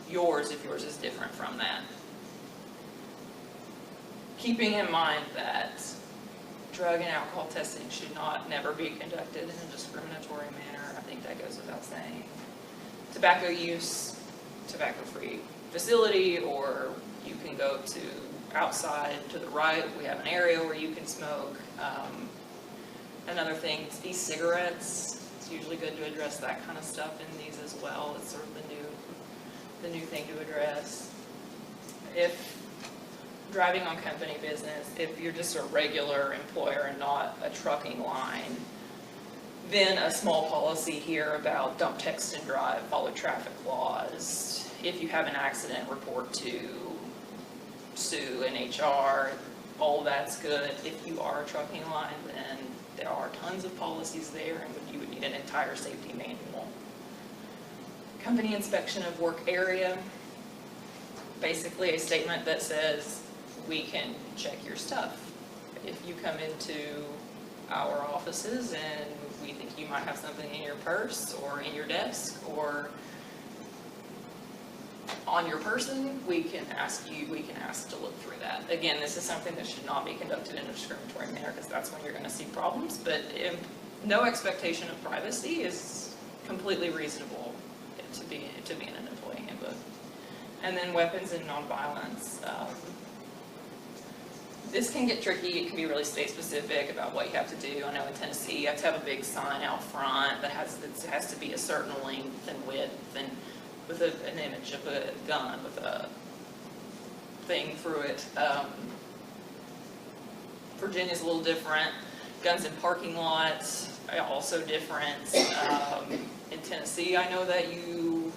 yours if yours is different from that. Keeping in mind that drug and alcohol testing should never be conducted in a discriminatory manner. I think that goes without saying. Tobacco use, tobacco-free facility, or you can go to outside to the right. We have an area where you can smoke. Another thing is e-cigarettes. It's usually good to address that kind of stuff in these as well. It's sort of the new thing to address. If driving on company business, if you're just a regular employer and not a trucking line, then a small policy here about don't text and drive, follow traffic laws. If you have an accident, report to sue and HR, all that's good. If you are a trucking line, then there are tons of policies there, and you would need an entire safety manual. Company inspection of work area, basically a statement that says, we can check your stuff. If you come into our offices and we think you might have something in your purse or in your desk or on your person, we can ask to look through that. Again, this is something that should not be conducted in a discriminatory manner because that's when you're going to see problems, but no expectation of privacy is completely reasonable to be in an employee handbook. And then weapons and nonviolence. This can get tricky. It can be really state specific about what you have to do. I know in Tennessee you have to have a big sign out front that has to be a certain length and width and with an image of a gun with a thing through it. Virginia's a little different. Guns in parking lots are also different. In Tennessee, I know that you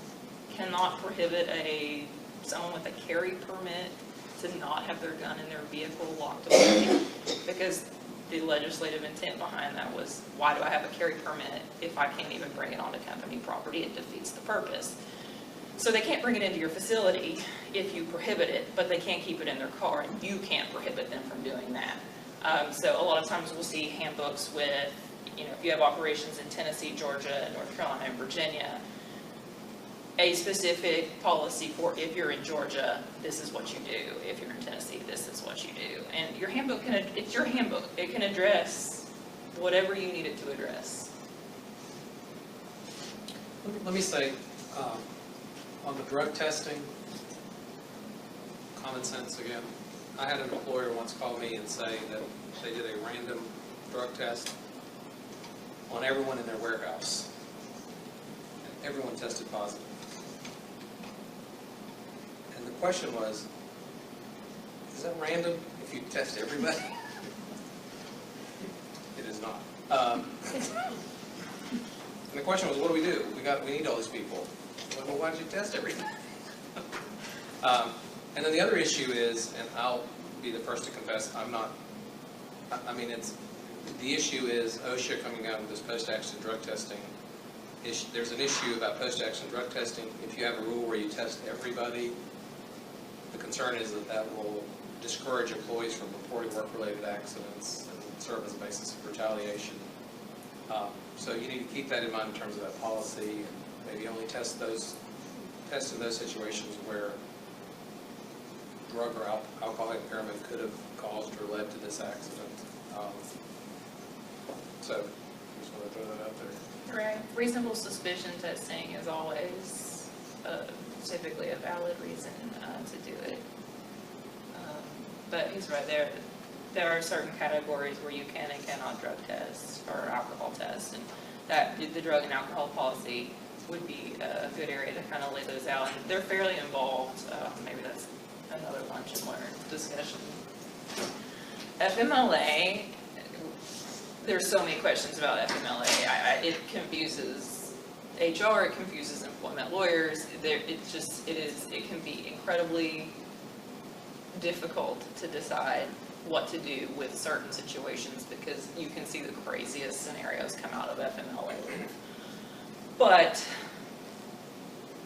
cannot prohibit someone with a carry permit to not have their gun in their vehicle locked away, because the legislative intent behind that was, why do I have a carry permit if I can't even bring it onto company property? It defeats the purpose. So they can't bring it into your facility if you prohibit it, but they can't keep it in their car, and you can't prohibit them from doing that. So a lot of times we'll see handbooks with, if you have operations in Tennessee, Georgia, North Carolina, and Virginia, a specific policy for if you're in Georgia, this is what you do. If you're in Tennessee, this is what you do. And your handbook it's your handbook. It can address whatever you need it to address. Let me say, on the drug testing, common sense again. I had an employer once call me and say that they did a random drug test on everyone in their warehouse, and everyone tested positive. And the question was, is that random if you test everybody? It is not. And the question was, what do? We need all these people. Well, why did you test everything? And then the other issue is, and I'll be the first to confess, the issue is OSHA coming out with this post-action drug testing issue. There's an issue about post-action drug testing. If you have a rule where you test everybody, the concern is that will discourage employees from reporting work-related accidents and serve as a basis of retaliation. So you need to keep that in mind in terms of that policy, and maybe only test in those situations where drug or alcohol impairment could have caused or led to this accident. So I just want to throw that out there. Right. Reasonable suspicion testing is always typically a valid reason to do it. But he's right there. There are certain categories where you can and cannot drug test or alcohol test, and that the drug and alcohol policy would be a good area to kind of lay those out. And they're fairly involved. Maybe that's another lunch and learn discussion. FMLA, there's so many questions about FMLA. It confuses HR, it confuses employment lawyers. It can be incredibly difficult to decide what to do with certain situations because you can see the craziest scenarios come out of FMLA leave. But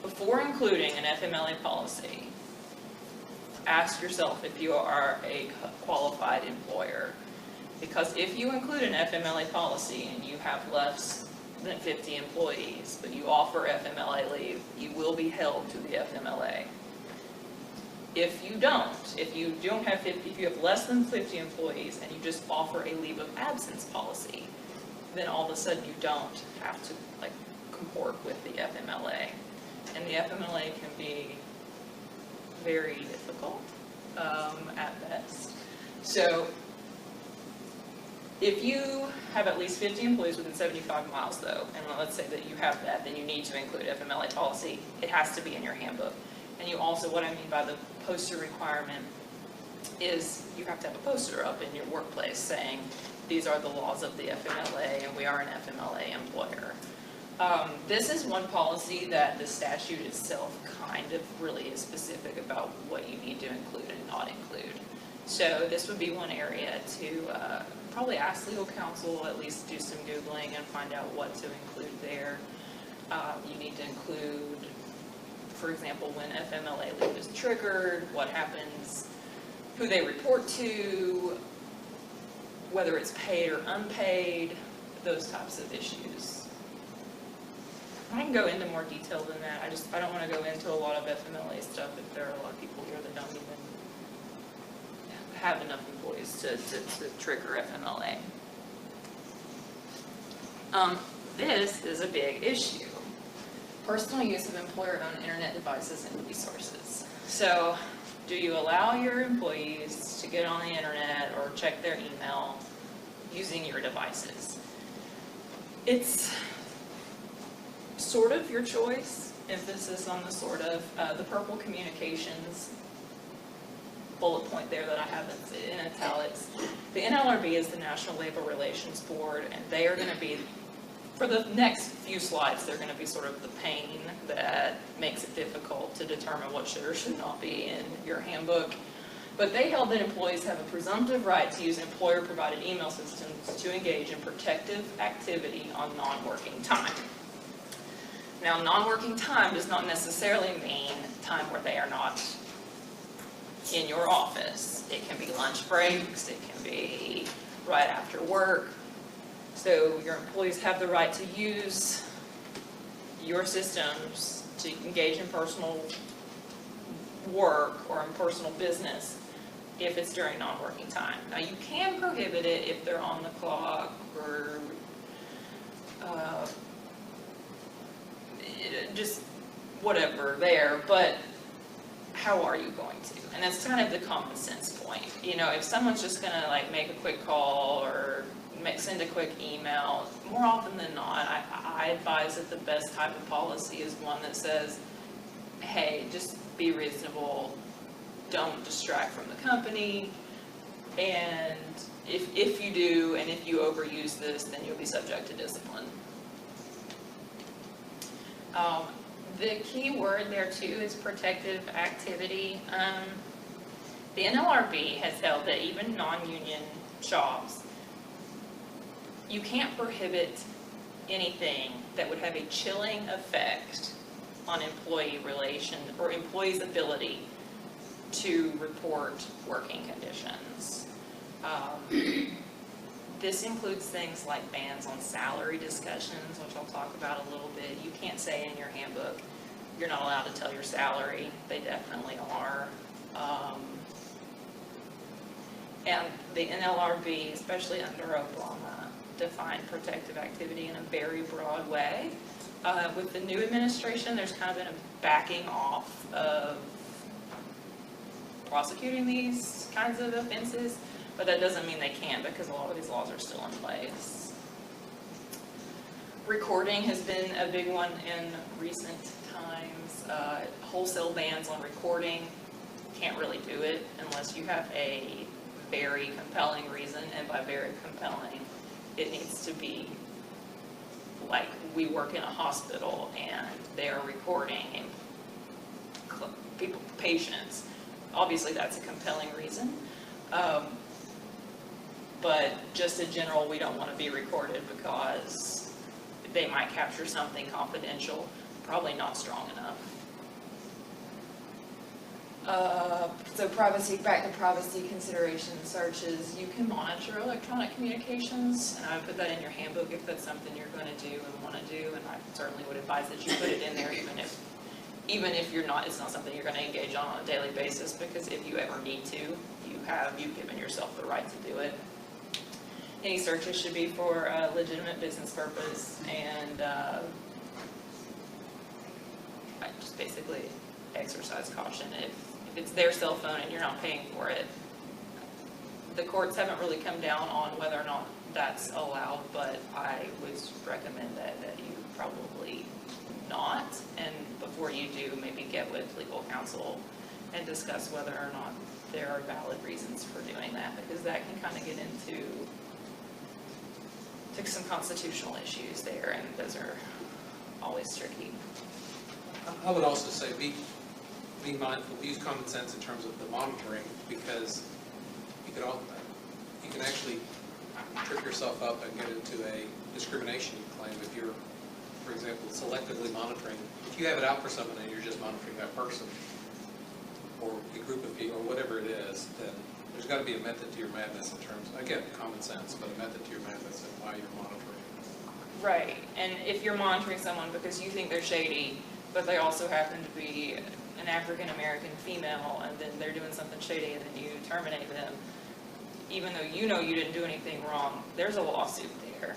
before including an FMLA policy, ask yourself if you are a qualified employer. Because if you include an FMLA policy and you have less than 50 employees, but you offer FMLA leave, you will be held to the FMLA. If you don't have if you have less than 50 employees and you just offer a leave of absence policy, then all of a sudden you don't have to comport with the FMLA. And the FMLA can be very difficult at best. So if you have at least 50 employees within 75 miles though, and let's say that you have that, then you need to include FMLA policy. It has to be in your handbook. And you also, what I mean by the poster requirement is you have to have a poster up in your workplace saying these are the laws of the FMLA and we are an FMLA employer. This is one policy that the statute itself kind of really is specific about what you need to include and not include. So this would be one area to probably ask legal counsel, at least do some Googling and find out what to include there. You need to include, for example, when FMLA leave is triggered, what happens, who they report to, whether it's paid or unpaid, those types of issues. I can go into more detail than that. I don't want to go into a lot of FMLA stuff if there are a lot of people here that don't even have enough employees to trigger FMLA. This is a big issue. Personal use of employer-owned internet devices and resources. So, do you allow your employees to get on the internet or check their email using your devices? It's sort of your choice, emphasis on the sort of, the purple communications bullet point there that I have in italics. The NLRB is the National Labor Relations Board, and they are going to be, for the next few slides, they're going to be sort of the pain that makes it difficult to determine what should or should not be in your handbook. But they held that employees have a presumptive right to use employer-provided email systems to engage in protective activity on non-working time. Now, non-working time does not necessarily mean time where they are not in your office. It can be lunch breaks, it can be right after work. So your employees have the right to use your systems to engage in personal work or in personal business if it's during non-working time. Now, you can prohibit it if they're on the clock or just whatever there, but how are you going to? And that's kind of the common sense point. You know, if someone's just gonna make a quick call or send a quick email, more often than not, I advise that the best type of policy is one that says, hey, just be reasonable, don't distract from the company, and if you do, and if you overuse this, then you'll be subject to discipline. The key word there too is protective activity. The NLRB has held that even non-union jobs, you can't prohibit anything that would have a chilling effect on employee relations or employees' ability to report working conditions. This includes things like bans on salary discussions, which I'll talk about a little bit. You can't say in your handbook, you're not allowed to tell your salary. They definitely are. And the NLRB, especially under Obama, defined protective activity in a very broad way. With the new administration, there's kind of been a backing off of prosecuting these kinds of offenses, but that doesn't mean they can't, because a lot of these laws are still in place. Recording has been a big one in recent times. Wholesale bans on recording, can't really do it unless you have a very compelling reason, and by very compelling, it needs to be like we work in a hospital and they're recording patients. Obviously, that's a compelling reason. But just in general, we don't want to be recorded because they might capture something confidential, probably not strong enough. So back to privacy considerations, searches, you can monitor electronic communications, and I would put that in your handbook if that's something you're going to do and want to do, and I certainly would advise that you put it in there even if it's not something you're going to engage on a daily basis, because if you ever need to, you've given yourself the right to do it. Any searches should be for a legitimate business purpose, and I just basically exercise caution. If it's their cell phone and you're not paying for it, the courts haven't really come down on whether or not that's allowed, but I would recommend that you probably not, and before you do, maybe get with legal counsel and discuss whether or not there are valid reasons for doing that, because that can kind of get into some constitutional issues there, and those are always tricky. I would also say be mindful, use common sense in terms of the monitoring, because you can actually trip yourself up and get into a discrimination claim if you're, for example, selectively monitoring. If you have it out for someone and you're just monitoring that person or a group of people or whatever it is, then there's got to be a method to your madness in terms, again, common sense, but a method to your madness and why you're monitoring. Right, and if you're monitoring someone because you think they're shady, but they also happen to be an African-American female, and then they're doing something shady and then you terminate them, even though you know you didn't do anything wrong, there's a lawsuit there.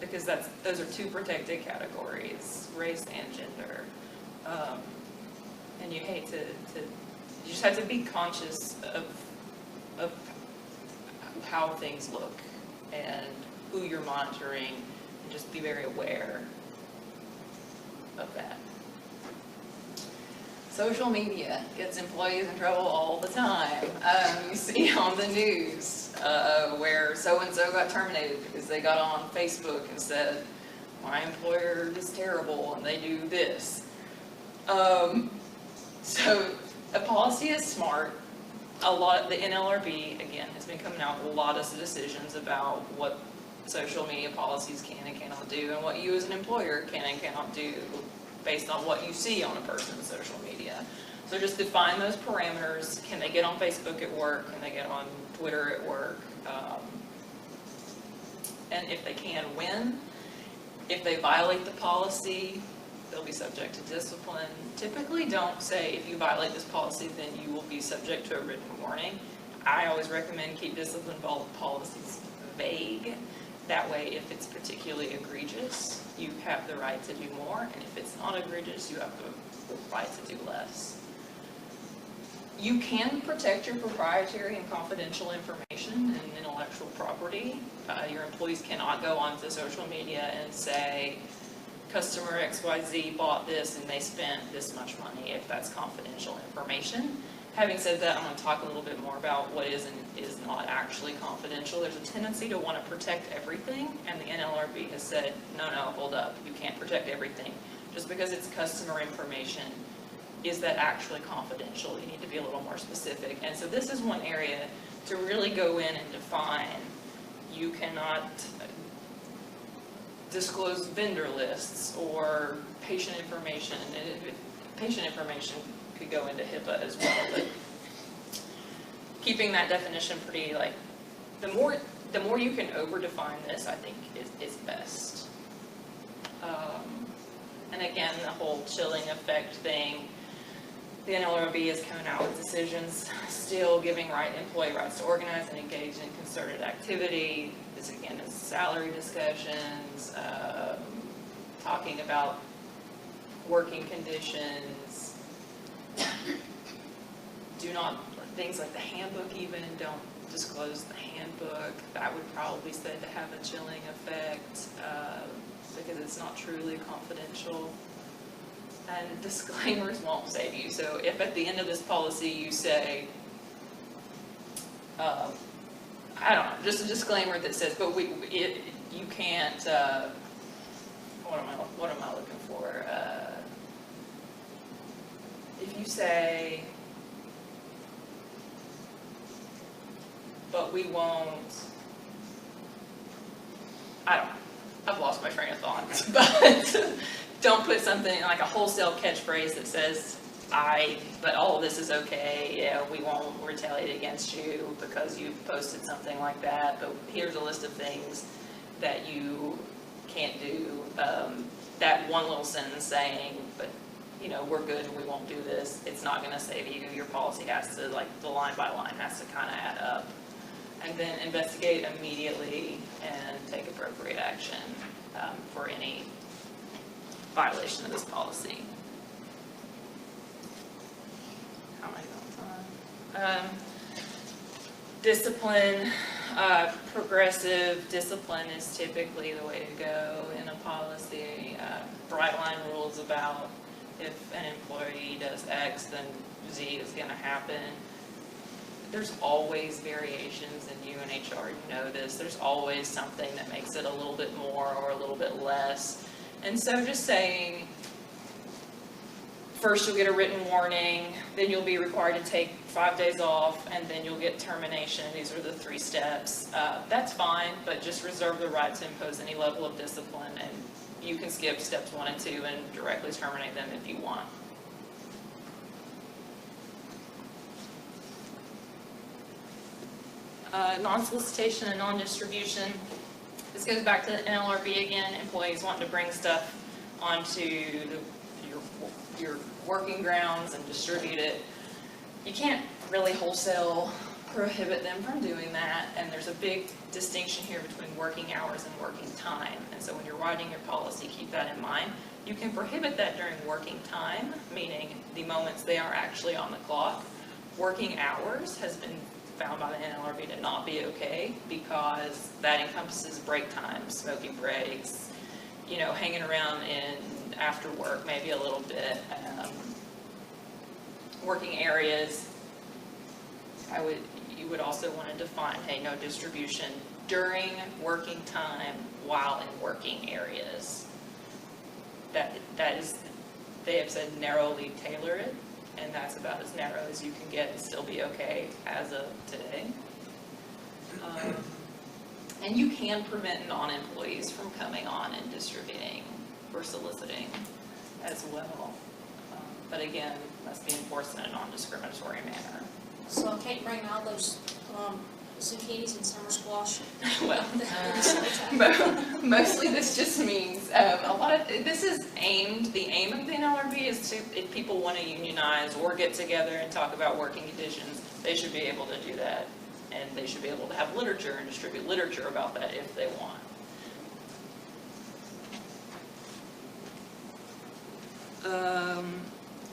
Because those are two protected categories, race and gender. And you hate you just have to be conscious of how things look and who you're monitoring, and just be very aware of that. Social media gets employees in trouble all the time. You see on the news where so-and-so got terminated because they got on Facebook and said, my employer is terrible and they do this. So a policy is smart. The NLRB, again, has been coming out with a lot of decisions about what social media policies can and cannot do, and what you as an employer can and cannot do based on what you see on a person's social media. So just define those parameters. Can they get on Facebook at work? Can they get on Twitter at work? And if they can, when? If they violate the policy, they'll be subject to discipline. Typically don't say, if you violate this policy, then you will be subject to a written warning. I always recommend keep discipline policies vague. That way, if it's particularly egregious, you have the right to do more, and if it's not egregious, you have the right to do less. You can protect your proprietary and confidential information and intellectual property. Your employees cannot go onto social media and say, customer XYZ bought this and they spent this much money, if that's confidential information. Having said that, I'm going to talk a little bit more about what is and is not actually confidential. There's a tendency to want to protect everything, and the NLRB has said, no, hold up, you can't protect everything. Just because it's customer information, is that actually confidential? You need to be a little more specific. And so this is one area to really go in and define. You cannot disclose vendor lists or patient information. Patient information could go into HIPAA as well, but keeping that definition pretty, like, the more you can over-define this, I think is best. And again, the whole chilling effect thing, the NLRB is coming out with decisions still giving employee rights to organize and engage in concerted activity. This again is salary discussions, talking about working conditions. Things like the handbook even don't disclose the handbook. That would probably be said to have a chilling effect because it's not truly confidential. And disclaimers won't save you. So if at the end of this policy you say, I don't know, just a disclaimer that says, but you can't, what am I looking for? If you say, but we won't, I don't know, I've lost my train of thought, but don't put something like a wholesale catchphrase that says, but all of this is okay, yeah, we won't retaliate against you because you posted something like that, but here's a list of things that you can't do. That one little sentence saying, but you know, we're good and we won't do this, it's not gonna save you. Your policy has to, like, the line by line has to kind of add up. And then investigate immediately and take appropriate action for any violation of this policy. How am I on time? Discipline, progressive discipline is typically the way to go in a policy. Bright line rules about if an employee does X, then Z is going to happen. There's always variations, and you and HR know this. There's always something that makes it a little bit more or a little bit less. And so just saying, first you'll get a written warning, then you'll be required to take 5 days off, and then you'll get termination. These are the 3 steps. That's fine, but just reserve the right to impose any level of discipline, and you can skip steps 1 and 2 and directly terminate them if you want. Non-solicitation and non-distribution. This goes back to the NLRB again. Employees want to bring stuff onto your working grounds and distribute it. You can't really wholesale prohibit them from doing that, and there's a big distinction here between working hours and working time. And so when you're writing your policy, keep that in mind. You can prohibit that during working time, meaning the moments they are actually on the clock. Working hours has been found by the NLRB to not be okay because that encompasses break time, smoking breaks, you know, hanging around in after work maybe a little bit. Working areas, you would also want to define, hey, no distribution during working time while in working areas. That is, they have said narrowly tailor it, and that's about as narrow as you can get and still be okay as of today. And you can prevent non-employees from coming on and distributing or soliciting as well. But again, must be enforced in a non-discriminatory manner. So I can't bring all those zucchinis and summer squash. Well, mostly this just means this is aimed. The aim of the NLRB is to, if people want to unionize or get together and talk about working conditions, they should be able to do that, and they should be able to have literature and distribute literature about that if they want.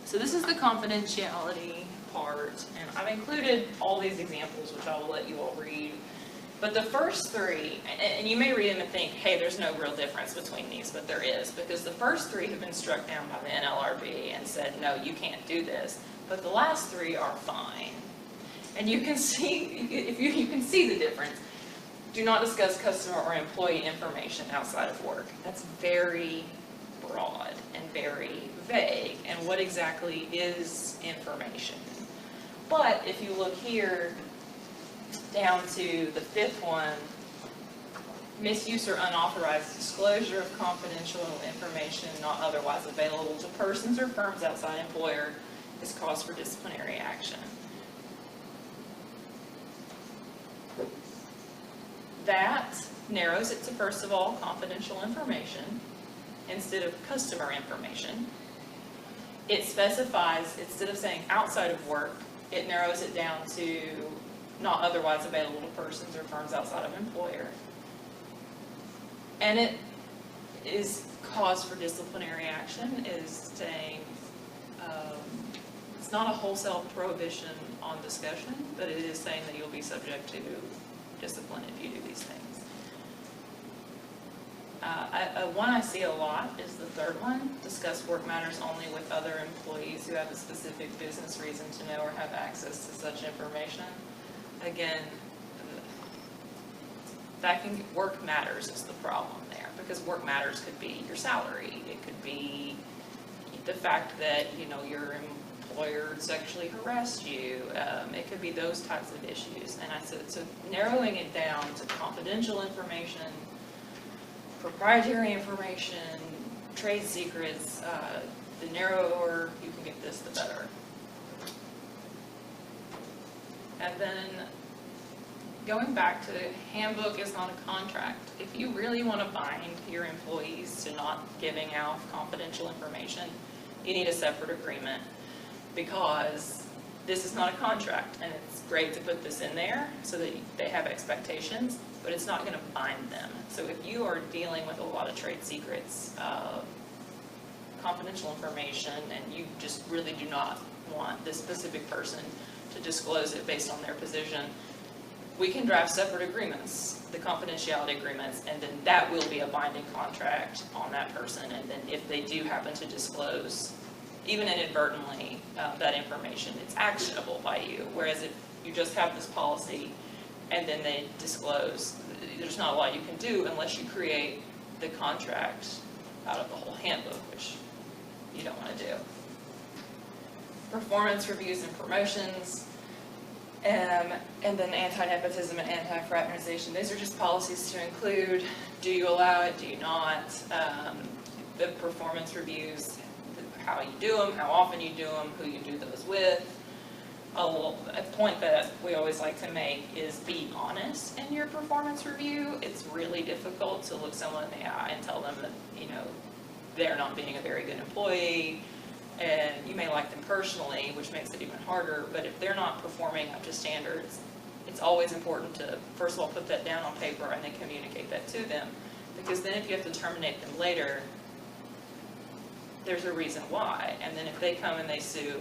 So this is the confidentiality part, and I've included all these examples, which I will let you all read. But the first 3, and you may read them and think, hey, there's no real difference between these, but there is, because the first 3 have been struck down by the NLRB and said, no, you can't do this. But the last 3 are fine. And you can see, you can see the difference. Do not discuss customer or employee information outside of work. That's very broad and very vague. And what exactly is information? But if you look here down to the 5th one, misuse or unauthorized disclosure of confidential information not otherwise available to persons or firms outside employer is cause for disciplinary action. That narrows it to, first of all, confidential information instead of customer information. It specifies, instead of saying outside of work, it narrows it down to not otherwise available to persons or firms outside of employer. And it is cause for disciplinary action, is saying, not a wholesale prohibition on discussion, but it is saying that you'll be subject to discipline if you do these things. One I see a lot is the third one, discuss work matters only with other employees who have a specific business reason to know or have access to such information. Again, work matters is the problem there, because work matters could be your salary, it could be the fact that, you know, your employer sexually harassed you, it could be those types of issues. And I said, so narrowing it down to confidential information, proprietary information, trade secrets, the narrower you can get this, the better. And then going back to handbook is not a contract. If you really want to bind your employees to not giving out confidential information, you need a separate agreement, because this is not a contract, and it's great to put this in there so that they have expectations, but it's not going to bind them. So if you are dealing with a lot of trade secrets, confidential information, and you just really do not want this specific person to disclose it based on their position, we can draft separate agreements, the confidentiality agreements, and then that will be a binding contract on that person. And then if they do happen to disclose, even inadvertently, that information, it's actionable by you. Whereas if you just have this policy and then they disclose, there's not a lot you can do unless you create the contract out of the whole handbook, which you don't want to do. Performance reviews and promotions. And then anti-nepotism and anti-fraternization. These are just policies to include. Do you allow it? Do you not? The performance reviews, how you do them, how often you do them, who you do those with. A point that we always like to make is be honest in your performance review. It's really difficult to look someone in the eye and tell them that, you know, they're not being a very good employee. And you may like them personally, which makes it even harder, but if they're not performing up to standards, it's always important to, first of all, put that down on paper and then communicate that to them. Because then if you have to terminate them later, there's a reason why. And then if they come and they sue,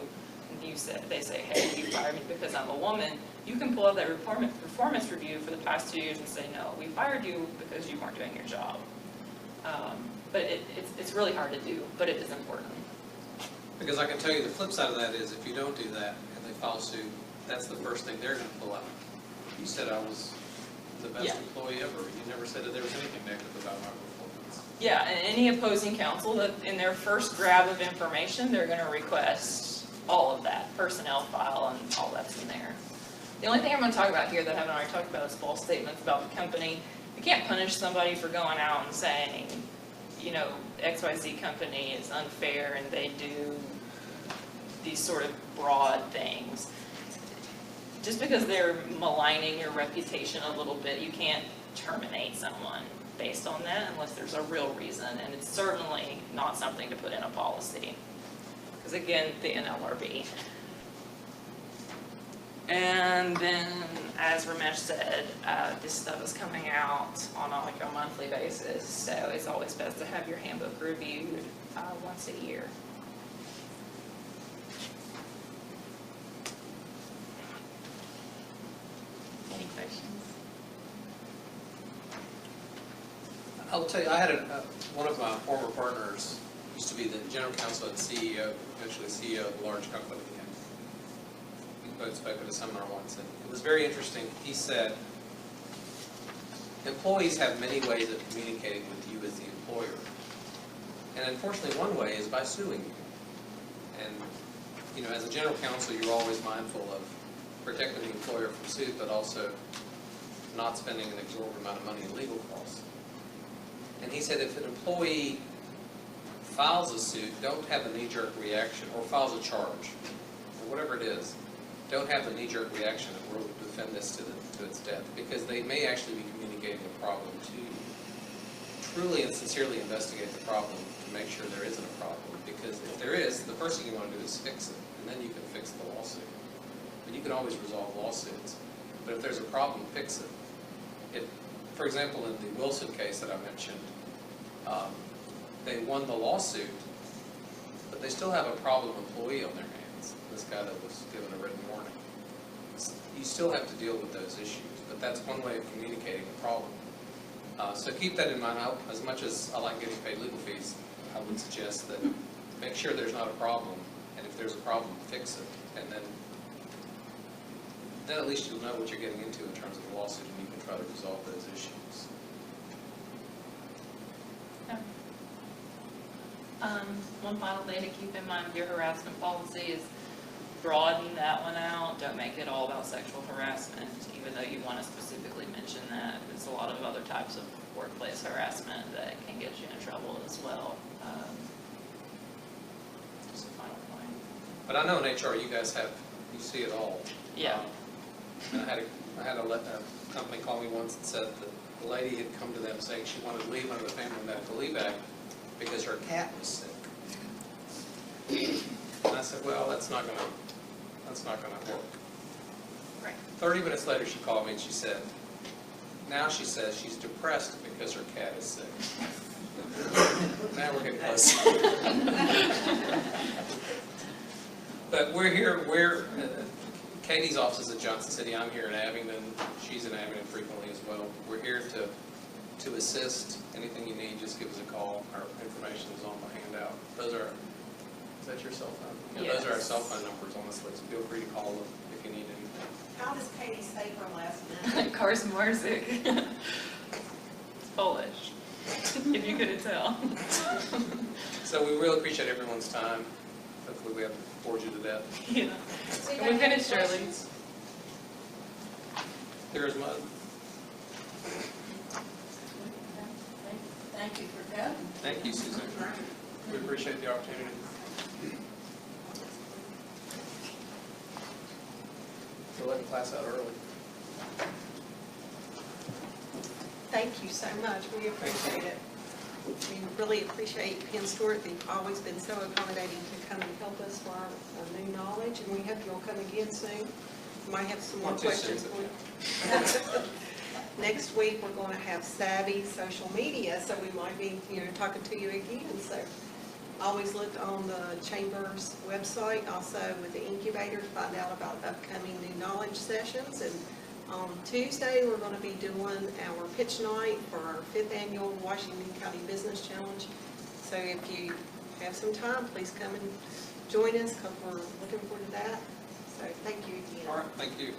and they say, hey, you fired me because I'm a woman, you can pull out that performance review for the past 2 years and say, no, we fired you because you weren't doing your job. But it's really hard to do, but it is important. Because I can tell you the flip side of that is if you don't do that and they file suit, that's the first thing they're going to pull out. You said I was the best employee ever. You never said that there was anything negative about my performance. Yeah, and any opposing counsel, that in their first grab of information, they're going to request all of that, personnel file and all that's in there. The only thing I'm going to talk about here that I haven't already talked about is false statements about the company. You can't punish somebody for going out and saying, you know, XYZ company is unfair and they do these sort of broad things. Just because they're maligning your reputation a little bit, you can't terminate someone based on that unless there's a real reason, and it's certainly not something to put in a policy. Because again, the NLRB. And then, as Ramesh said, this stuff is coming out on like a monthly basis, so it's always best to have your handbook reviewed once a year. Any questions? I'll tell you, I had one of my former partners used to be the general counsel and CEO, eventually CEO of a large company. We both spoke at a seminar once, and it was very interesting. He said, employees have many ways of communicating with you as the employer. And unfortunately, one way is by suing you. And, you know, as a general counsel, you're always mindful of protecting the employer from suit, but also not spending an exorbitant amount of money in legal costs. And he said if an employee files a suit, don't have a knee-jerk reaction, or files a charge, or whatever it is, don't have the knee-jerk reaction that we'll defend this to its death, because they may actually be communicating a problem to you. Truly and sincerely investigate the problem to make sure there isn't a problem, because if there is, the first thing you want to do is fix it, and then you can fix the lawsuit. But you can always resolve lawsuits, but if there's a problem, fix it. For example, in the Wilson case that I mentioned, they won the lawsuit, but they still have a problem employee on their hands. This guy guy that was given a written warning. You still have to deal with those issues, but that's one way of communicating the problem. So keep that in mind. As much as I like getting paid legal fees, I would suggest that make sure there's not a problem, and if there's a problem, fix it. And then at least you'll know what you're getting into in terms of the lawsuit, and you can try to resolve those issues. One final thing to keep in mind with your harassment policy is broaden that one out. Don't make it all about sexual harassment, even though you want to specifically mention that. There's a lot of other types of workplace harassment that can get you in trouble as well. Just a final point. But I know in HR you guys you see it all. Yeah. And I had a company call me once and said that the lady had come to them saying she wanted to leave under the Family Medical Leave Act because her cat was sick. And I said, well, that's not gonna work. Right. 30 minutes later, she called me and she said, now she says she's depressed because her cat is sick. Now we're getting close. But we're here, Katie's office is at Johnson City, I'm here in Abingdon, she's in Abingdon frequently as well. We're here to assist. Anything you need, just give us a call. Our information is on the handout. Is that your cell phone? Yeah, those are our cell phone numbers on this list. Feel free to call them if you need anything. How does Katie say her last name? Karczmarczyk. It's Polish, if you couldn't tell. So we really appreciate everyone's time. Hopefully we haven't bored you to death. Yeah. And we finished early. There's mud. Thank you for coming. Thank you, Susan. We appreciate the opportunity. We're letting class out early. Thank you so much. We appreciate it. We really appreciate PennStuart. They've always been so accommodating to come and help us for our new knowledge, and we hope you'll come again soon. We might have some more Not too soon, questions for you. Next week, we're going to have savvy social media, so we might be, talking to you again. So always look on the Chamber's website, also with the incubator, to find out about upcoming new knowledge sessions. And on Tuesday, we're going to be doing our pitch night for our 5th annual Washington County Business Challenge. So if you have some time, please come and join us, because we're looking forward to that. So thank you again. All right, thank you.